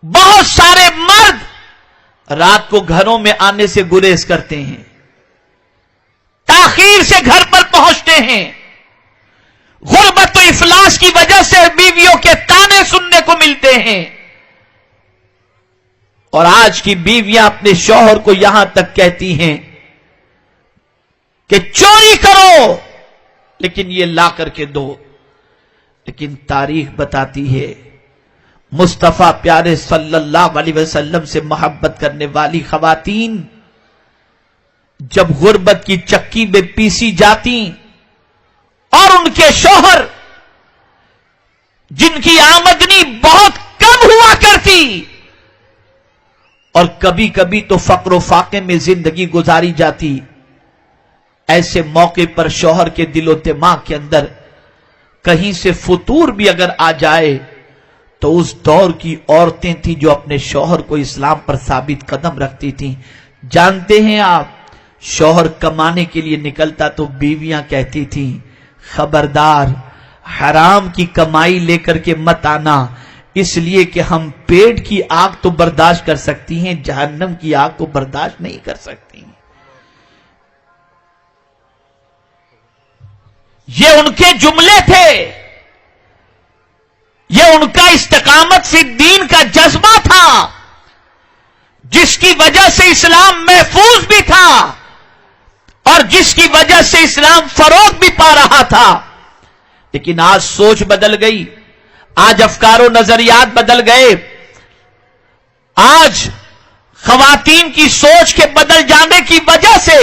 بہت سارے مرد رات کو گھروں میں آنے سے گریز کرتے ہیں، تاخیر سے گھر پر پہنچتے ہیں، غربت و افلاس کی وجہ سے بیویوں کے تانے سننے کو ملتے ہیں، اور آج کی بیویاں اپنے شوہر کو یہاں تک کہتی ہیں کہ چوری کرو لیکن یہ لا کر کے دو۔ لیکن تاریخ بتاتی ہے مصطفیٰ پیارے صلی اللہ علیہ وسلم سے محبت کرنے والی خواتین جب غربت کی چکی میں پیسی جاتی اور ان کے شوہر جن کی آمدنی بہت کم ہوا کرتی اور کبھی کبھی تو فقر و فاقے میں زندگی گزاری جاتی، ایسے موقع پر شوہر کے دل و دماغ کے اندر کہیں سے فطور بھی اگر آ جائے تو اس دور کی عورتیں تھیں جو اپنے شوہر کو اسلام پر ثابت قدم رکھتی تھیں۔ جانتے ہیں آپ، شوہر کمانے کے لیے نکلتا تو بیویاں کہتی تھیں خبردار حرام کی کمائی لے کر کے مت آنا، اس لیے کہ ہم پیٹ کی آگ تو برداشت کر سکتی ہیں، جہنم کی آگ کو برداشت نہیں کر سکتی۔ یہ ان کے جملے تھے، یہ ان کا استقامت فی الدین کا جذبہ تھا جس کی وجہ سے اسلام محفوظ بھی تھا اور جس کی وجہ سے اسلام فروغ بھی پا رہا تھا۔ لیکن آج سوچ بدل گئی، آج افکار و نظریات بدل گئے، آج خواتین کی سوچ کے بدل جانے کی وجہ سے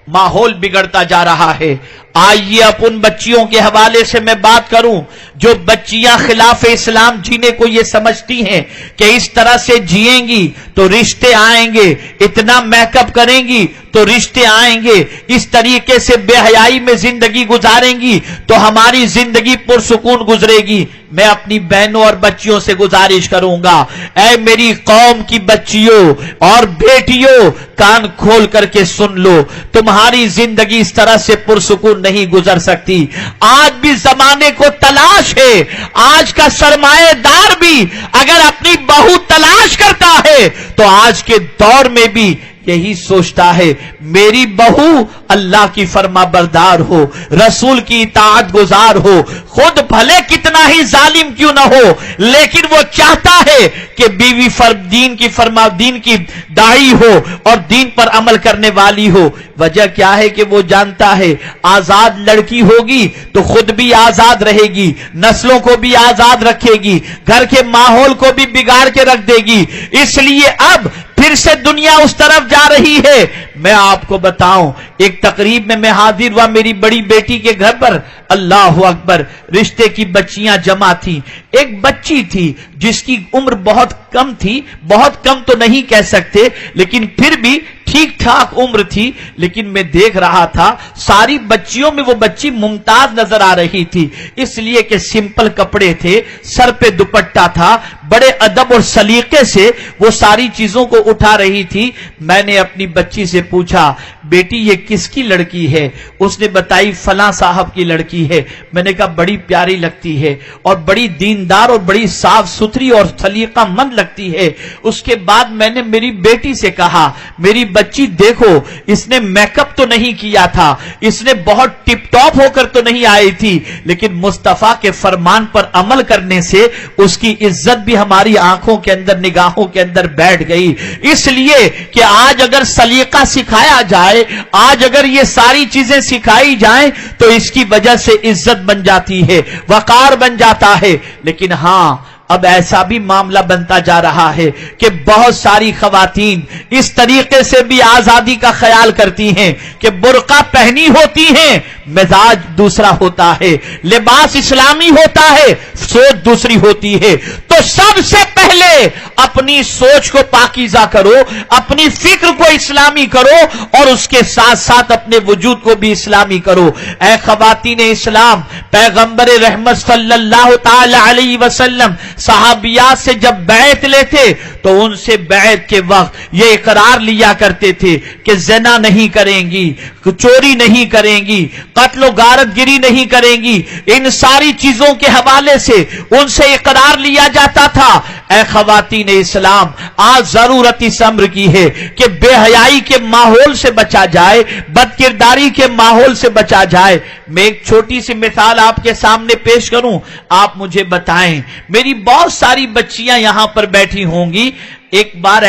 ماحول بگڑتا جا رہا ہے۔ آئیے اب ان بچیوں کے حوالے سے میں بات کروں جو بچیاں خلاف اسلام جینے کو یہ سمجھتی ہیں کہ اس طرح سے جیئیں گی تو رشتے آئیں گے، اتنا میک اپ کریں گی تو رشتے آئیں گے، اس طریقے سے بے حیائی میں زندگی گزاریں گی تو ہماری زندگی پرسکون گزرے گی۔ میں اپنی بہنوں اور بچیوں سے گزارش کروں گا، اے میری قوم کی بچیوں اور بیٹیوں، کان کھول کر کے سن لو، تمہاری زندگی اس طرح سے پرسکون نہیں گزر سکتی۔ آج بھی زمانے کو تلاش ہے، آج کا سرمایہ دار بھی اگر اپنی بہو تلاش کرتا ہے تو آج کے دور میں بھی یہی سوچتا ہے میری بہو اللہ کی فرما بردار ہو، رسول کی اطاعت گزار ہو، خود بھلے کتنا ہی ظالم کیوں نہ ہو لیکن وہ چاہتا ہے کہ بیوی دین کی داعی ہو اور دین پر عمل کرنے والی ہو۔ وجہ کیا ہے کہ وہ جانتا ہے آزاد لڑکی ہوگی تو خود بھی آزاد رہے گی، نسلوں کو بھی آزاد رکھے گی، گھر کے ماحول کو بھی بگاڑ کے رکھ دے گی، اس لیے اب پھر سے دنیا اس طرف جا رہی ہے۔ میں آپ کو بتاؤں، ایک تقریب میں حاضر ہوا، میری بڑی بیٹی کے گھر پر اللہ اکبر رشتے کی بچیاں جمع تھیں۔ ایک بچی تھی جس کی عمر بہت کم تھی، بہت کم تو نہیں کہہ سکتے لیکن پھر بھی ٹھیک ٹھاک عمر تھی، لیکن میں دیکھ رہا تھا ساری بچیوں میں وہ بچی ممتاز نظر آ رہی تھی، اس لیے کہ سمپل کپڑے تھے، سر پہ دوپٹہ تھا، بڑے ادب اور سلیقے سے وہ ساری چیزوں کو اٹھا رہی تھی۔ میں نے اپنی بچی سے پوچھا بیٹی یہ کس کی لڑکی ہے؟ اس نے بتائی فلاں صاحب کی لڑکی ہے۔ میں نے کہا بڑی پیاری لگتی ہے اور بڑی دیندار اور بڑی صاف ستھری اور سلیقہ مند لگتی ہے۔ اس کے بعد میں نے میری بیٹی سے کہا میری بچی دیکھو اس نے میک اپ تو نہیں کیا تھا، اس نے بہت ٹپ ٹاپ ہو کر تو نہیں آئی تھی، لیکن مصطفیٰ کے فرمان پر عمل کرنے سے اس کی عزت بھی ہماری آنکھوں کے اندر نگاہوں کے اندر بیٹھ گئی۔ اس لیے کہ آج اگر سلیقہ سکھایا جائے، آج اگر یہ ساری چیزیں سکھائی جائیں تو اس کی وجہ سے عزت بن جاتی ہے، وقار بن جاتا ہے۔ لیکن ہاں اب ایسا بھی معاملہ بنتا جا رہا ہے کہ بہت ساری خواتین اس طریقے سے بھی آزادی کا خیال کرتی ہیں کہ برقع پہنی ہوتی ہیں، مزاج دوسرا ہوتا ہے، لباس اسلامی ہوتا ہے، سوچ دوسری ہوتی ہے۔ تو سب سے پہلے اپنی سوچ کو پاکیزہ کرو، اپنی فکر کو اسلامی کرو، اور اس کے ساتھ ساتھ اپنے وجود کو بھی اسلامی کرو۔ اے خواتین اسلام، پیغمبر رحمت صلی اللہ تعالی علیہ وسلم صحابیات سے جب بیعت لیتے تو ان سے بیعت کے وقت یہ اقرار لیا کرتے تھے کہ زنا نہیں کریں گی، چوری نہیں کریں گی، قتل و غارت گری نہیں کریں گی۔ ان ساری چیزوں کے حوالے سے ان سے اقرار لیا جاتا تھا۔ اے خواتین اسلام، آج ضرورت اس امر کی ہے کہ بے حیائی کے ماحول سے بچا جائے، بد کرداری کے ماحول سے بچا جائے۔ میں ایک چھوٹی سی مثال آپ کے سامنے پیش کروں، آپ مجھے بتائیں۔ میری بہت ساری بچیاں یہاں پر بیٹھی ہوں گی، ایک بار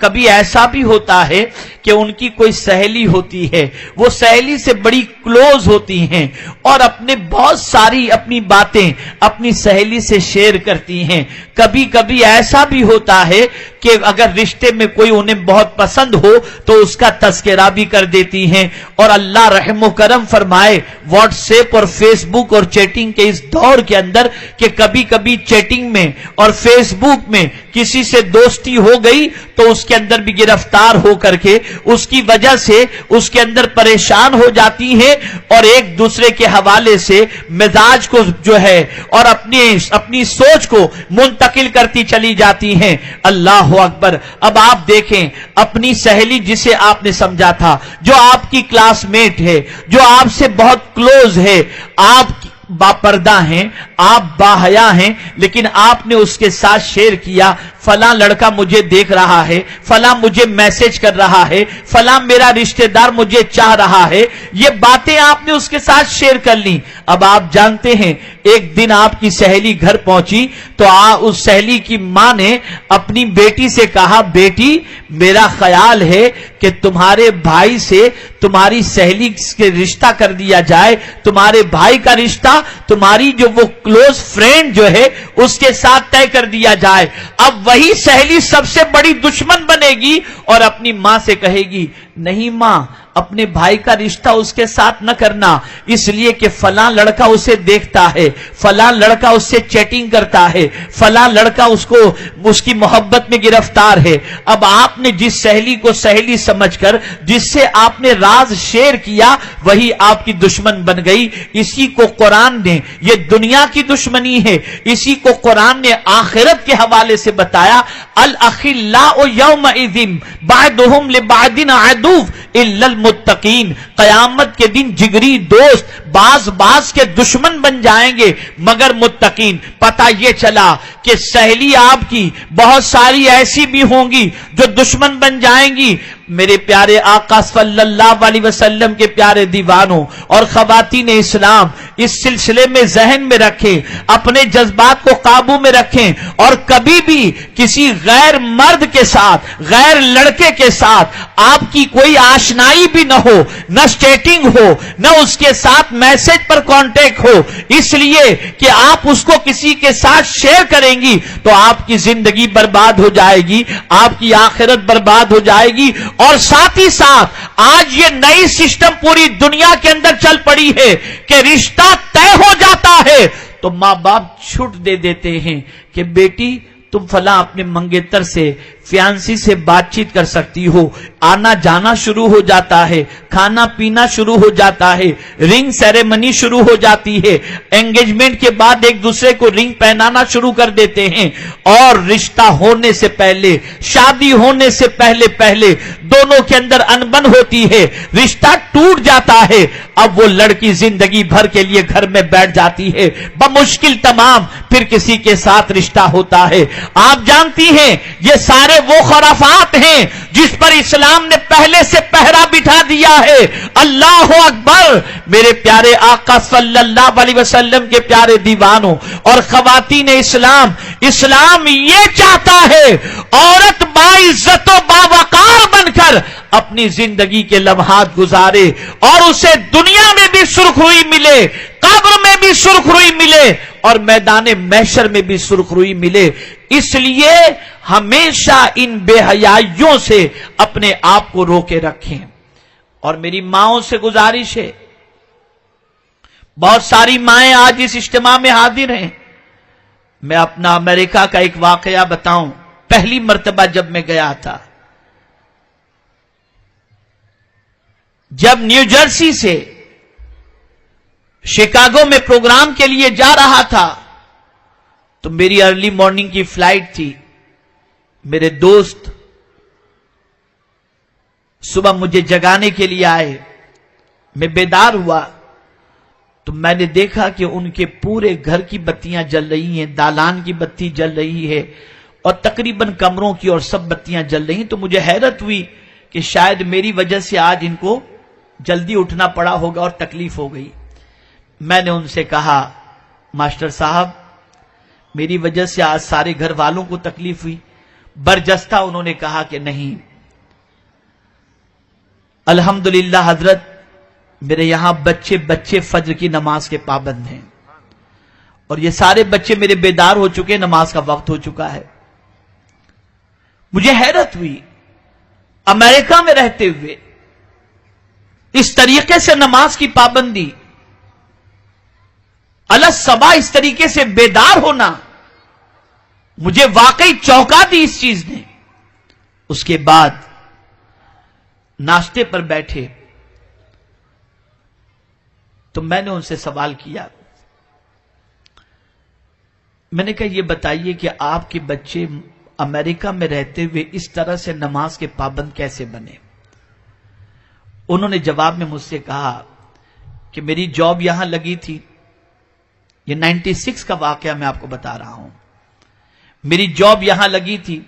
کبھی ایسا بھی ہوتا ہے کہ ان کی کوئی سہیلی ہوتی ہے، وہ سہیلی سے بڑی کلوز ہوتی ہیں اور بہت ساری اپنی باتیں اپنی سہیلی سے شیئر کرتی ہیں۔ کبھی کبھی ایسا بھی ہوتا ہے کہ اگر رشتے میں کوئی انہیں بہت پسند ہو تو اس کا تذکرہ بھی کر دیتی ہیں۔ اور اللہ رحم و کرم فرمائے واٹس ایپ اور فیس بک اور چیٹنگ کے اس دور کے اندر کہ کبھی کبھی چیٹنگ میں اور فیس بک میں کسی سے دوستی ہو گئی تو اس کے اندر بھی گرفتار ہو کر کے اس کی وجہ سے اس کے اندر پریشان ہو جاتی ہیں اور ایک دوسرے کے حوالے سے مزاج کو جو ہے اور اپنی سوچ کو منتقل کرتی چلی جاتی ہیں۔ اللہ اکبر۔ اب آپ دیکھیں، اپنی سہیلی جسے آپ نے سمجھا تھا، جو آپ کی کلاس میٹ ہے، جو آپ سے بہت کلوز ہے، آپ باپردہ ہیں، آپ باحیا ہیں، لیکن آپ نے اس کے ساتھ شیئر کیا فلاں لڑکا مجھے دیکھ رہا ہے، فلاں مجھے میسج کر رہا ہے، فلاں میرا رشتہ دار مجھے چاہ رہا ہے، یہ باتیں آپ نے اس کے ساتھ شیئر کر لی۔ اب آپ جانتے ہیں ایک دن آپ کی سہیلی گھر پہنچی تو اس سہیلی کی ماں نے اپنی بیٹی سے کہا، بیٹی میرا خیال ہے کہ تمہارے بھائی سے تمہاری سہیلی کے رشتہ کر دیا جائے، تمہارے بھائی کا رشتہ تمہاری جو وہ کلوز فرینڈ جو ہے اس کے ساتھ طے کر دیا جائے۔ اب وہی سہیلی سب سے بڑی دشمن بنے گی اور اپنی ماں سے کہے گی، نہیں ماں، اپنے بھائی کا رشتہ اس کے ساتھ نہ کرنا، اس لیے کہ فلاں لڑکا اسے دیکھتا ہے، فلاں لڑکا اس سے چیٹنگ کرتا ہے، فلاں لڑکا اس کی محبت میں گرفتار ہے۔ اب آپ نے جس سہیلی کو سہیلی سمجھ کر جس سے آپ نے راز شیئر کیا وہی آپ کی دشمن بن گئی۔ اسی کو قرآن نے، یہ دنیا کی دشمنی ہے، اسی کو قرآن نے آخرت کے حوالے سے بتایا، الاخلاء یومئذ بعضهم لبعض عدو الا المتقین۔ قیامت کے دن جگری دوست بعض کے دشمن بن جائیں گے مگر متقین۔ پتہ یہ چلا کہ سہیلی آپ کی بہت ساری ایسی بھی ہوں گی جو دشمن بن جائیں گی۔ میرے پیارے آقا صلی اللہ علیہ وسلم کے پیارے دیوانوں اور خواتین اسلام، اس سلسلے میں ذہن میں رکھیں، اپنے جذبات کو قابو میں رکھیں، اور کبھی بھی کسی غیر مرد کے ساتھ، غیر لڑکے کے ساتھ آپ کی کوئی آشنائی بھی نہ ہو، نہ سٹیٹنگ ہو، نہ اس کے ساتھ میسج پر کانٹیکٹ ہو، اس لیے کہ آپ اس کو کسی کے ساتھ شیئر کریں گی تو آپ کی زندگی برباد ہو جائے گی، آپ کی آخرت برباد ہو جائے گی۔ اور ساتھ ہی ساتھ آج یہ نئی سسٹم پوری دنیا کے اندر چل پڑی ہے کہ رشتہ طے ہو جاتا ہے تو ماں باپ چھوٹ دے دیتے ہیں کہ بیٹی تم فلاں اپنے منگیتر سے، فیانسی سے بات چیت کر سکتی ہو، آنا جانا شروع ہو جاتا ہے، کھانا پینا شروع ہو جاتا ہے، رنگ سیریمنی شروع ہو جاتی ہے، انگیجمنٹ کے بعد ایک دوسرے کو رنگ پہنانا شروع کر دیتے ہیں، اور رشتہ ہونے سے پہلے، شادی ہونے سے پہلے دونوں کے اندر انبن ہوتی ہے، رشتہ ٹوٹ جاتا ہے۔ اب وہ لڑکی زندگی بھر کے لیے گھر میں بیٹھ جاتی ہے، بمشکل تمام پھر کسی کے ساتھ رشتہ ہوتا ہے۔ آپ جانتی ہیں یہ سارے وہ خرافات ہیں جس پر اسلام نے پہلے سے پہرا بٹھا دیا ہے۔ اللہ اکبر۔ میرے پیارے آقا صلی اللہ علیہ وسلم کے پیارے دیوانوں اور خواتین اسلام یہ چاہتا ہے عورت باعزت و باوقار بن کر اپنی زندگی کے لمحات گزارے اور اسے دنیا میں بھی سرخروئی ملے، قبر میں بھی سرخروئی ملے، اور میدان محشر میں بھی سرخروئی ملے. اس لیے ہمیشہ ان بے حیائیوں سے اپنے آپ کو روکے رکھیں. اور میری ماؤں سے گزارش ہے، بہت ساری مائیں آج اس اجتماع میں حاضر ہیں. میں اپنا امریکہ کا ایک واقعہ بتاؤں. پہلی مرتبہ جب میں گیا تھا، جب نیو جرسی سے شکاگو میں پروگرام کے لیے جا رہا تھا تو میری ارلی مارننگ کی فلائٹ تھی. میرے دوست صبح مجھے جگانے کے لیے آئے. میں بیدار ہوا تو میں نے دیکھا کہ ان کے پورے گھر کی بتیاں جل رہی ہیں، دالان کی بتی جل رہی ہے اور تقریباً کمروں کی اور سب بتیاں جل رہی ہیں. تو مجھے حیرت ہوئی کہ شاید میری وجہ سے آج ان کو جلدی اٹھنا پڑا ہوگا اور تکلیف ہو گئی. میں نے ان سے کہا، ماسٹر صاحب میری وجہ سے آج سارے گھر والوں کو تکلیف ہوئی؟ برجستہ انہوں نے کہا کہ نہیں، الحمدللہ حضرت میرے یہاں بچے فجر کی نماز کے پابند ہیں اور یہ سارے بچے میرے بیدار ہو چکے، نماز کا وقت ہو چکا ہے. مجھے حیرت ہوئی، امریکہ میں رہتے ہوئے اس طریقے سے نماز کی پابندی، الصبح اس طریقے سے بیدار ہونا، مجھے واقعی چونکا دی اس چیز نے. اس کے بعد ناشتے پر بیٹھے تو میں نے ان سے سوال کیا. میں نے کہا یہ بتائیے کہ آپ کے بچے امریکہ میں رہتے ہوئے اس طرح سے نماز کے پابند کیسے بنے؟ انہوں نے جواب میں مجھ سے کہا کہ میری جاب یہاں لگی تھی. یہ 96 کا واقعہ میں آپ کو بتا رہا ہوں. میری جاب یہاں لگی تھی،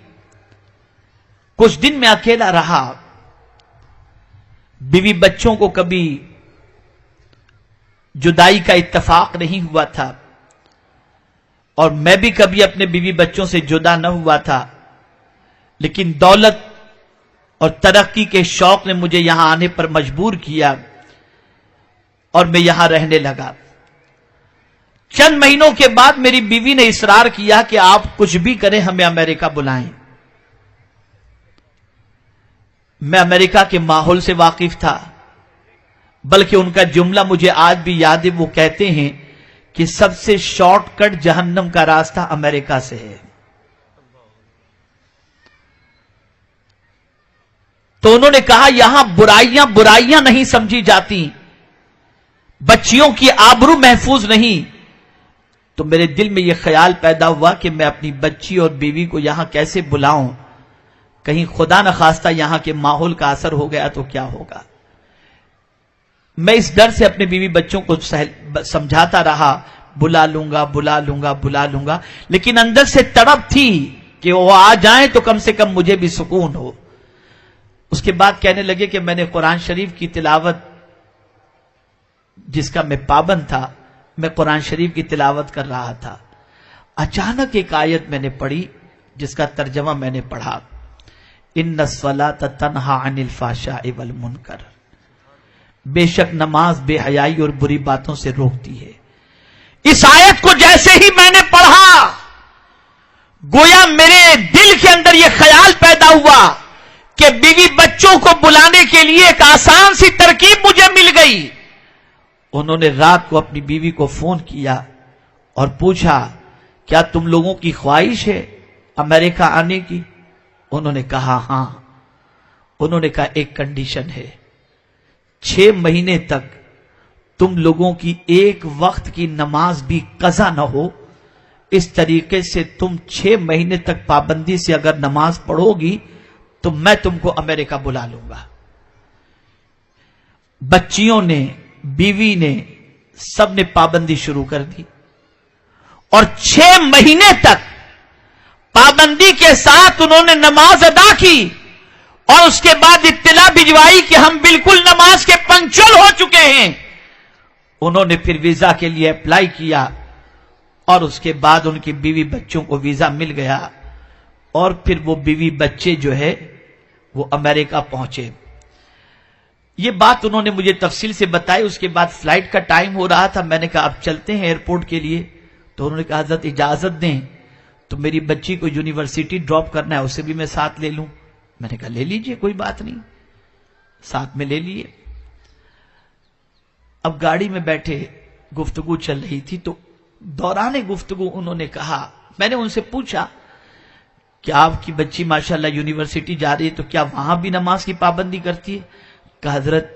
کچھ دن میں اکیلا رہا، بیوی بچوں کو کبھی جدائی کا اتفاق نہیں ہوا تھا اور میں بھی کبھی اپنے بیوی بچوں سے جدا نہ ہوا تھا، لیکن دولت اور ترقی کے شوق نے مجھے یہاں آنے پر مجبور کیا اور میں یہاں رہنے لگا. چند مہینوں کے بعد میری بیوی نے اصرار کیا کہ آپ کچھ بھی کریں ہمیں امریکہ بلائیں. میں امریکہ کے ماحول سے واقف تھا، بلکہ ان کا جملہ مجھے آج بھی یاد ہے. وہ کہتے ہیں کہ سب سے شارٹ کٹ جہنم کا راستہ امریکہ سے ہے. تو انہوں نے کہا یہاں برائیاں نہیں سمجھی جاتی، بچیوں کی آبرو محفوظ نہیں. تو میرے دل میں یہ خیال پیدا ہوا کہ میں اپنی بچی اور بیوی کو یہاں کیسے بلاؤں، کہیں خدا نخواستہ یہاں کے ماحول کا اثر ہو گیا تو کیا ہوگا. میں اس ڈر سے اپنے بیوی بچوں کو سمجھاتا رہا، بلا لوں گا، لیکن اندر سے تڑپ تھی کہ وہ آ جائیں تو کم سے کم مجھے بھی سکون ہو. اس کے بعد کہنے لگے کہ میں نے قرآن شریف کی تلاوت، جس کا میں پابند تھا، میں قرآن شریف کی تلاوت کر رہا تھا. اچانک ایک آیت میں نے پڑھی جس کا ترجمہ میں نے پڑھا، ان الصلاۃ تنہی عن الفحشاء والمنکر، بے شک نماز بے حیائی اور بری باتوں سے روکتی ہے. اس آیت کو جیسے ہی میں نے پڑھا، گویا میرے دل کے اندر یہ خیال پیدا ہوا کہ بیوی بچوں کو بلانے کے لیے ایک آسان سی ترکیب مجھے مل گئی. انہوں نے رات کو اپنی بیوی کو فون کیا اور پوچھا کیا تم لوگوں کی خواہش ہے امریکہ آنے کی؟ انہوں نے کہا ہاں. انہوں نے کہا ایک کنڈیشن ہے، 6 مہینے تک تم لوگوں کی ایک وقت کی نماز بھی قضا نہ ہو. اس طریقے سے تم 6 مہینے تک پابندی سے اگر نماز پڑھو گی تو میں تم کو امریکہ بلا لوں گا. بچیوں نے، بیوی نے، سب نے پابندی شروع کر دی اور 6 مہینے تک پابندی کے ساتھ انہوں نے نماز ادا کی اور اس کے بعد اطلاع بھجوائی کہ ہم بالکل نماز کے پنکچول ہو چکے ہیں. انہوں نے پھر ویزا کے لیے اپلائی کیا اور اس کے بعد ان کی بیوی بچوں کو ویزا مل گیا اور پھر وہ بیوی بچے جو ہے وہ امریکہ پہنچے. یہ بات انہوں نے مجھے تفصیل سے بتائی. اس کے بعد فلائٹ کا ٹائم ہو رہا تھا. میں نے کہا اب چلتے ہیں ایئرپورٹ کے لیے. تو انہوں نے کہا حضرت اجازت دیں تو میری بچی کو یونیورسٹی ڈراپ کرنا ہے، اسے بھی میں ساتھ لے لوں؟ میں نے کہا لے لیجئے، کوئی بات نہیں، ساتھ میں لے لیے۔ اب گاڑی میں بیٹھے گفتگو چل رہی تھی، تو دوران گفتگو انہوں نے کہا، میں نے ان سے پوچھا کہ آپ کی بچی ماشاءاللہ یونیورسٹی جا رہی ہے تو کیا وہاں بھی نماز کی پابندی کرتی ہے؟ کہا حضرت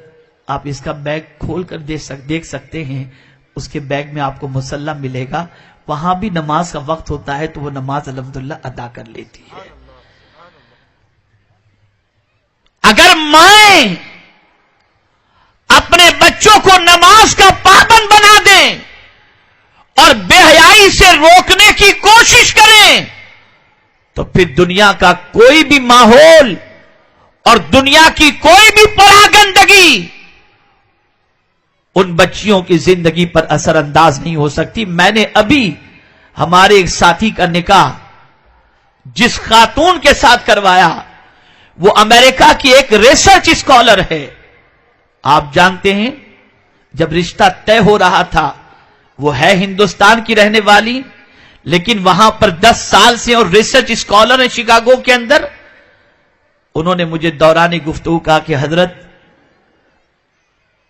آپ اس کا بیگ کھول کر دیکھ سکتے ہیں، اس کے بیگ میں آپ کو مصلی ملے گا، وہاں بھی نماز کا وقت ہوتا ہے تو وہ نماز الحمدللہ ادا کر لیتی ہے۔ اگر مائیں اپنے بچوں کو نماز کا پابند بنا دیں اور بے حیائی سے روکنے کی کوشش کریں تو پھر دنیا کا کوئی بھی ماحول اور دنیا کی کوئی بھی پراگندگی ان بچیوں کی زندگی پر اثر انداز نہیں ہو سکتی۔ میں نے ابھی ہمارے ایک ساتھی کا نکاح جس خاتون کے ساتھ کروایا، وہ امریکہ کی ایک ریسرچ اسکالر ہے۔ آپ جانتے ہیں جب رشتہ طے ہو رہا تھا، وہ ہے ہندوستان کی رہنے والی لیکن وہاں پر 10 سال سے اور ریسرچ اسکالر ہیں شکاگو کے اندر۔ انہوں نے مجھے دوران گفتگو کہا کہ حضرت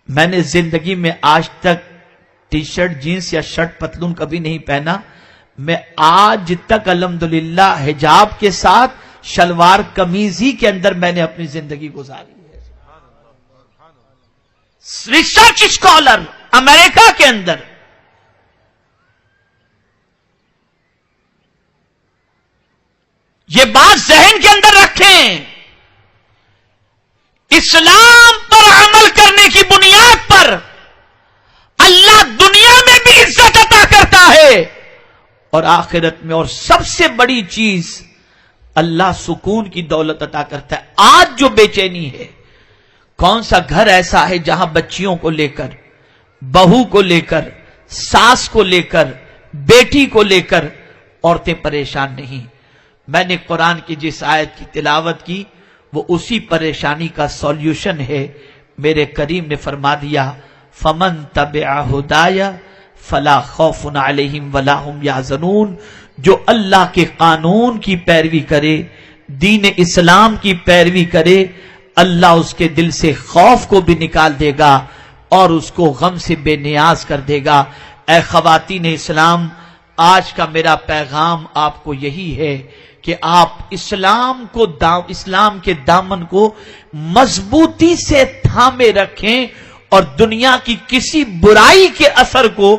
میں نے زندگی میں آج تک ٹی شرٹ جینس یا شرٹ پتلون کبھی نہیں پہنا، میں آج تک الحمدللہ حجاب کے ساتھ شلوار قمیض ہی کے اندر میں نے اپنی زندگی گزاری ہے۔ ریسرچ اسکالر امریکہ کے اندر۔ یہ بات ذہن کے اندر رکھیں، اسلام پر عمل کرنے کی بنیاد پر اللہ دنیا میں بھی عزت عطا کرتا ہے اور آخرت میں، اور سب سے بڑی چیز اللہ سکون کی دولت عطا کرتا ہے۔ آج جو بے چینی ہے، کون سا گھر ایسا ہے جہاں بچیوں کو لے کر، بہو کو لے کر، ساس کو لے کر، بیٹی کو لے کر عورتیں پریشان نہیں؟ میں نے قرآن کی جس آیت کی تلاوت کی وہ اسی پریشانی کا سولیوشن ہے۔ میرے کریم نے فرما دیا فمن تبع ہدایا فلا خوف علیہم ولا هم یحزنون، جو اللہ کے قانون کی پیروی کرے، دین اسلام کی پیروی کرے، اللہ اس کے دل سے خوف کو بھی نکال دے گا اور اس کو غم سے بے نیاز کر دے گا۔ اے خواتین اسلام، آج کا میرا پیغام آپ کو یہی ہے کہ آپ اسلام کے دامن کو مضبوطی سے تھامے رکھیں اور دنیا کی کسی برائی کے اثر کو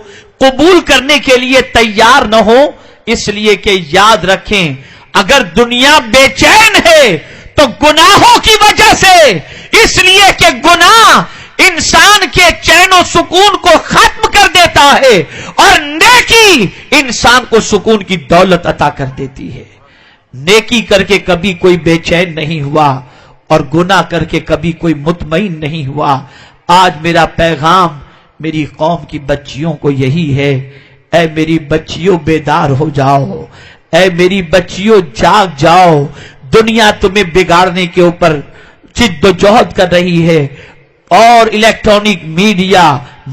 قبول کرنے کے لیے تیار نہ ہو، اس لیے کہ یاد رکھیں اگر دنیا بے چین ہے تو گناہوں کی وجہ سے، اس لیے کہ گناہ انسان کے چین و سکون کو ختم کر دیتا ہے اور نیکی انسان کو سکون کی دولت عطا کر دیتی ہے۔ نیکی کر کے کبھی کوئی بے چین نہیں ہوا اور گناہ کر کے کبھی کوئی مطمئن نہیں ہوا۔ آج میرا پیغام میری قوم کی بچیوں کو یہی ہے، اے میری بچیوں بیدار ہو جاؤ، اے میری بچیوں جاگ جاؤ، دنیا تمہیں بگاڑنے کے اوپر جد و جہد کر رہی ہے اور الیکٹرانک میڈیا،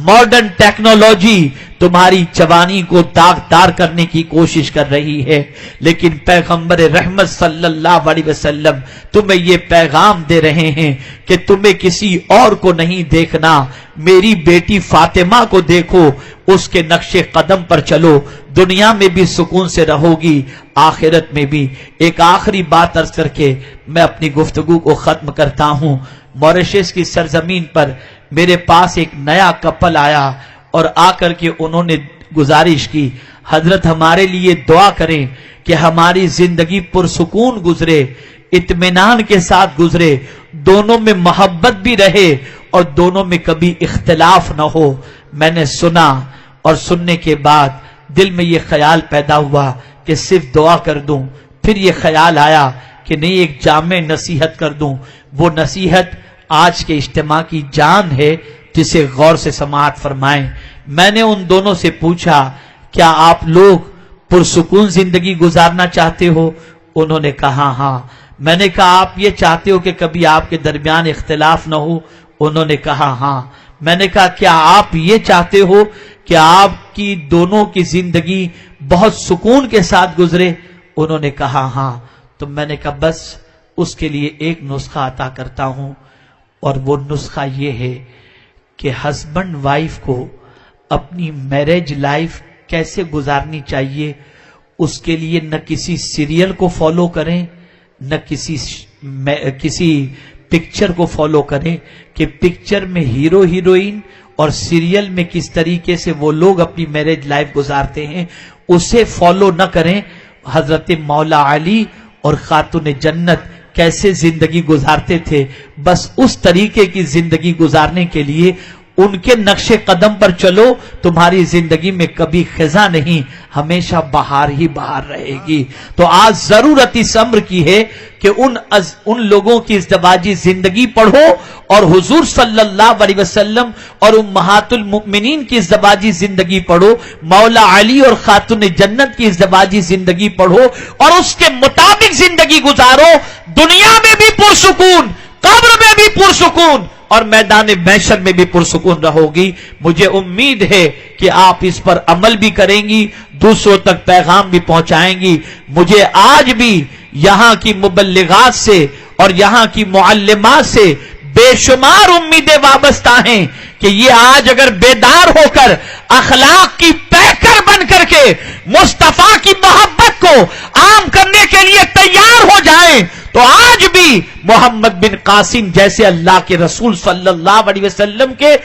ماڈرن ٹیکنالوجی تمہاری جوانی کو داغدار کرنے کی کوشش کر رہی ہے، لیکن پیغمبر رحمت صلی اللہ علیہ وسلم تمہیں یہ پیغام دے رہے ہیں کہ تمہیں کسی اور کو نہیں دیکھنا، میری بیٹی فاطمہ کو دیکھو، اس کے نقش قدم پر چلو، دنیا میں بھی سکون سے رہو گی، آخرت میں بھی۔ ایک آخری بات عرض کر کے میں اپنی گفتگو کو ختم کرتا ہوں۔ موریشس کی سرزمین پر میرے پاس ایک نیا کپل آیا اور آ کر کے انہوں نے گزارش کی، حضرت ہمارے لیے دعا کریں کہ ہماری زندگی پرسکون گزرے، اطمینان کے ساتھ گزرے، دونوں میں محبت بھی رہے اور دونوں میں کبھی اختلاف نہ ہو۔ میں نے سنا اور سننے کے بعد دل میں یہ خیال پیدا ہوا کہ صرف دعا کر دوں، پھر یہ خیال آیا کہ نہیں ایک جامع نصیحت کر دوں۔ وہ نصیحت آج کے اجتماع کی جان ہے، جسے غور سے سماعت فرمائیں۔ میں نے ان دونوں سے پوچھا کیا آپ لوگ پرسکون زندگی گزارنا چاہتے ہو؟ انہوں نے کہا ہاں۔ میں نے کہا آپ یہ چاہتے ہو کہ کبھی آپ کے درمیان اختلاف نہ ہو؟ انہوں نے کہا ہاں۔ میں نے کہا کیا آپ یہ چاہتے ہو کہ آپ کی دونوں کی زندگی بہت سکون کے ساتھ گزرے؟ انہوں نے کہا ہاں. تو میں نے کہا بس اس کے لیے ایک نسخہ عطا کرتا ہوں، اور وہ نسخہ یہ ہے کہ ہسبینڈ وائف کو اپنی میرج لائف کیسے گزارنی چاہیے، اس کے لیے نہ کسی سیریل کو فالو کریں، نہ کسی پکچر کو فالو کریں کہ پکچر میں ہیرو ہیروئن اور سیریل میں کس طریقے سے وہ لوگ اپنی میرج لائف گزارتے ہیں، اسے فالو نہ کریں. حضرت مولا علی اور خاتون جنت کیسے زندگی گزارتے تھے، بس اس طریقے کی زندگی گزارنے کے لیے ان کے نقش قدم پر چلو. تمہاری زندگی میں کبھی خزاں نہیں، ہمیشہ بہار ہی بہار رہے گی. تو آج ضرورت اس امر کی ہے کہ ان لوگوں کی ازدواجی زندگی پڑھو اور حضور صلی اللہ علیہ وسلم اور امہات المؤمنین کی ازدواجی زندگی پڑھو، مولا علی اور خاتون جنت کی ازدواجی زندگی پڑھو اور اس کے مطابق زندگی گزارو. دنیا میں بھی پرسکون، قبر میں بھی پرسکون اور میدان محشر میں بھی پرسکون رہو گی. مجھے امید ہے کہ آپ اس پر عمل بھی کریں گی، دوسروں تک پیغام بھی پہنچائیں گی. مجھے آج بھی یہاں کی مبلغات سے اور یہاں کی معلمات سے بے شمار امیدیں وابستہ ہیں کہ یہ آج اگر بیدار ہو کر اخلاق کی پیکر بن کر کے مصطفیٰ کی محبت کو عام کرنے کے لیے تیار ہو جائیں تو آج بھی محمد بن قاسم جیسے اللہ کے رسول صلی اللہ علیہ وسلم کے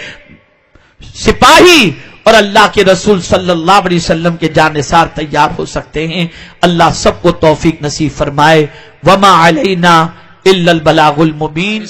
سپاہی اور اللہ کے رسول صلی اللہ علیہ وسلم کے جانثار تیار ہو سکتے ہیں. اللہ سب کو توفیق نصیب فرمائے. وما علینا الا البلاغ المبین.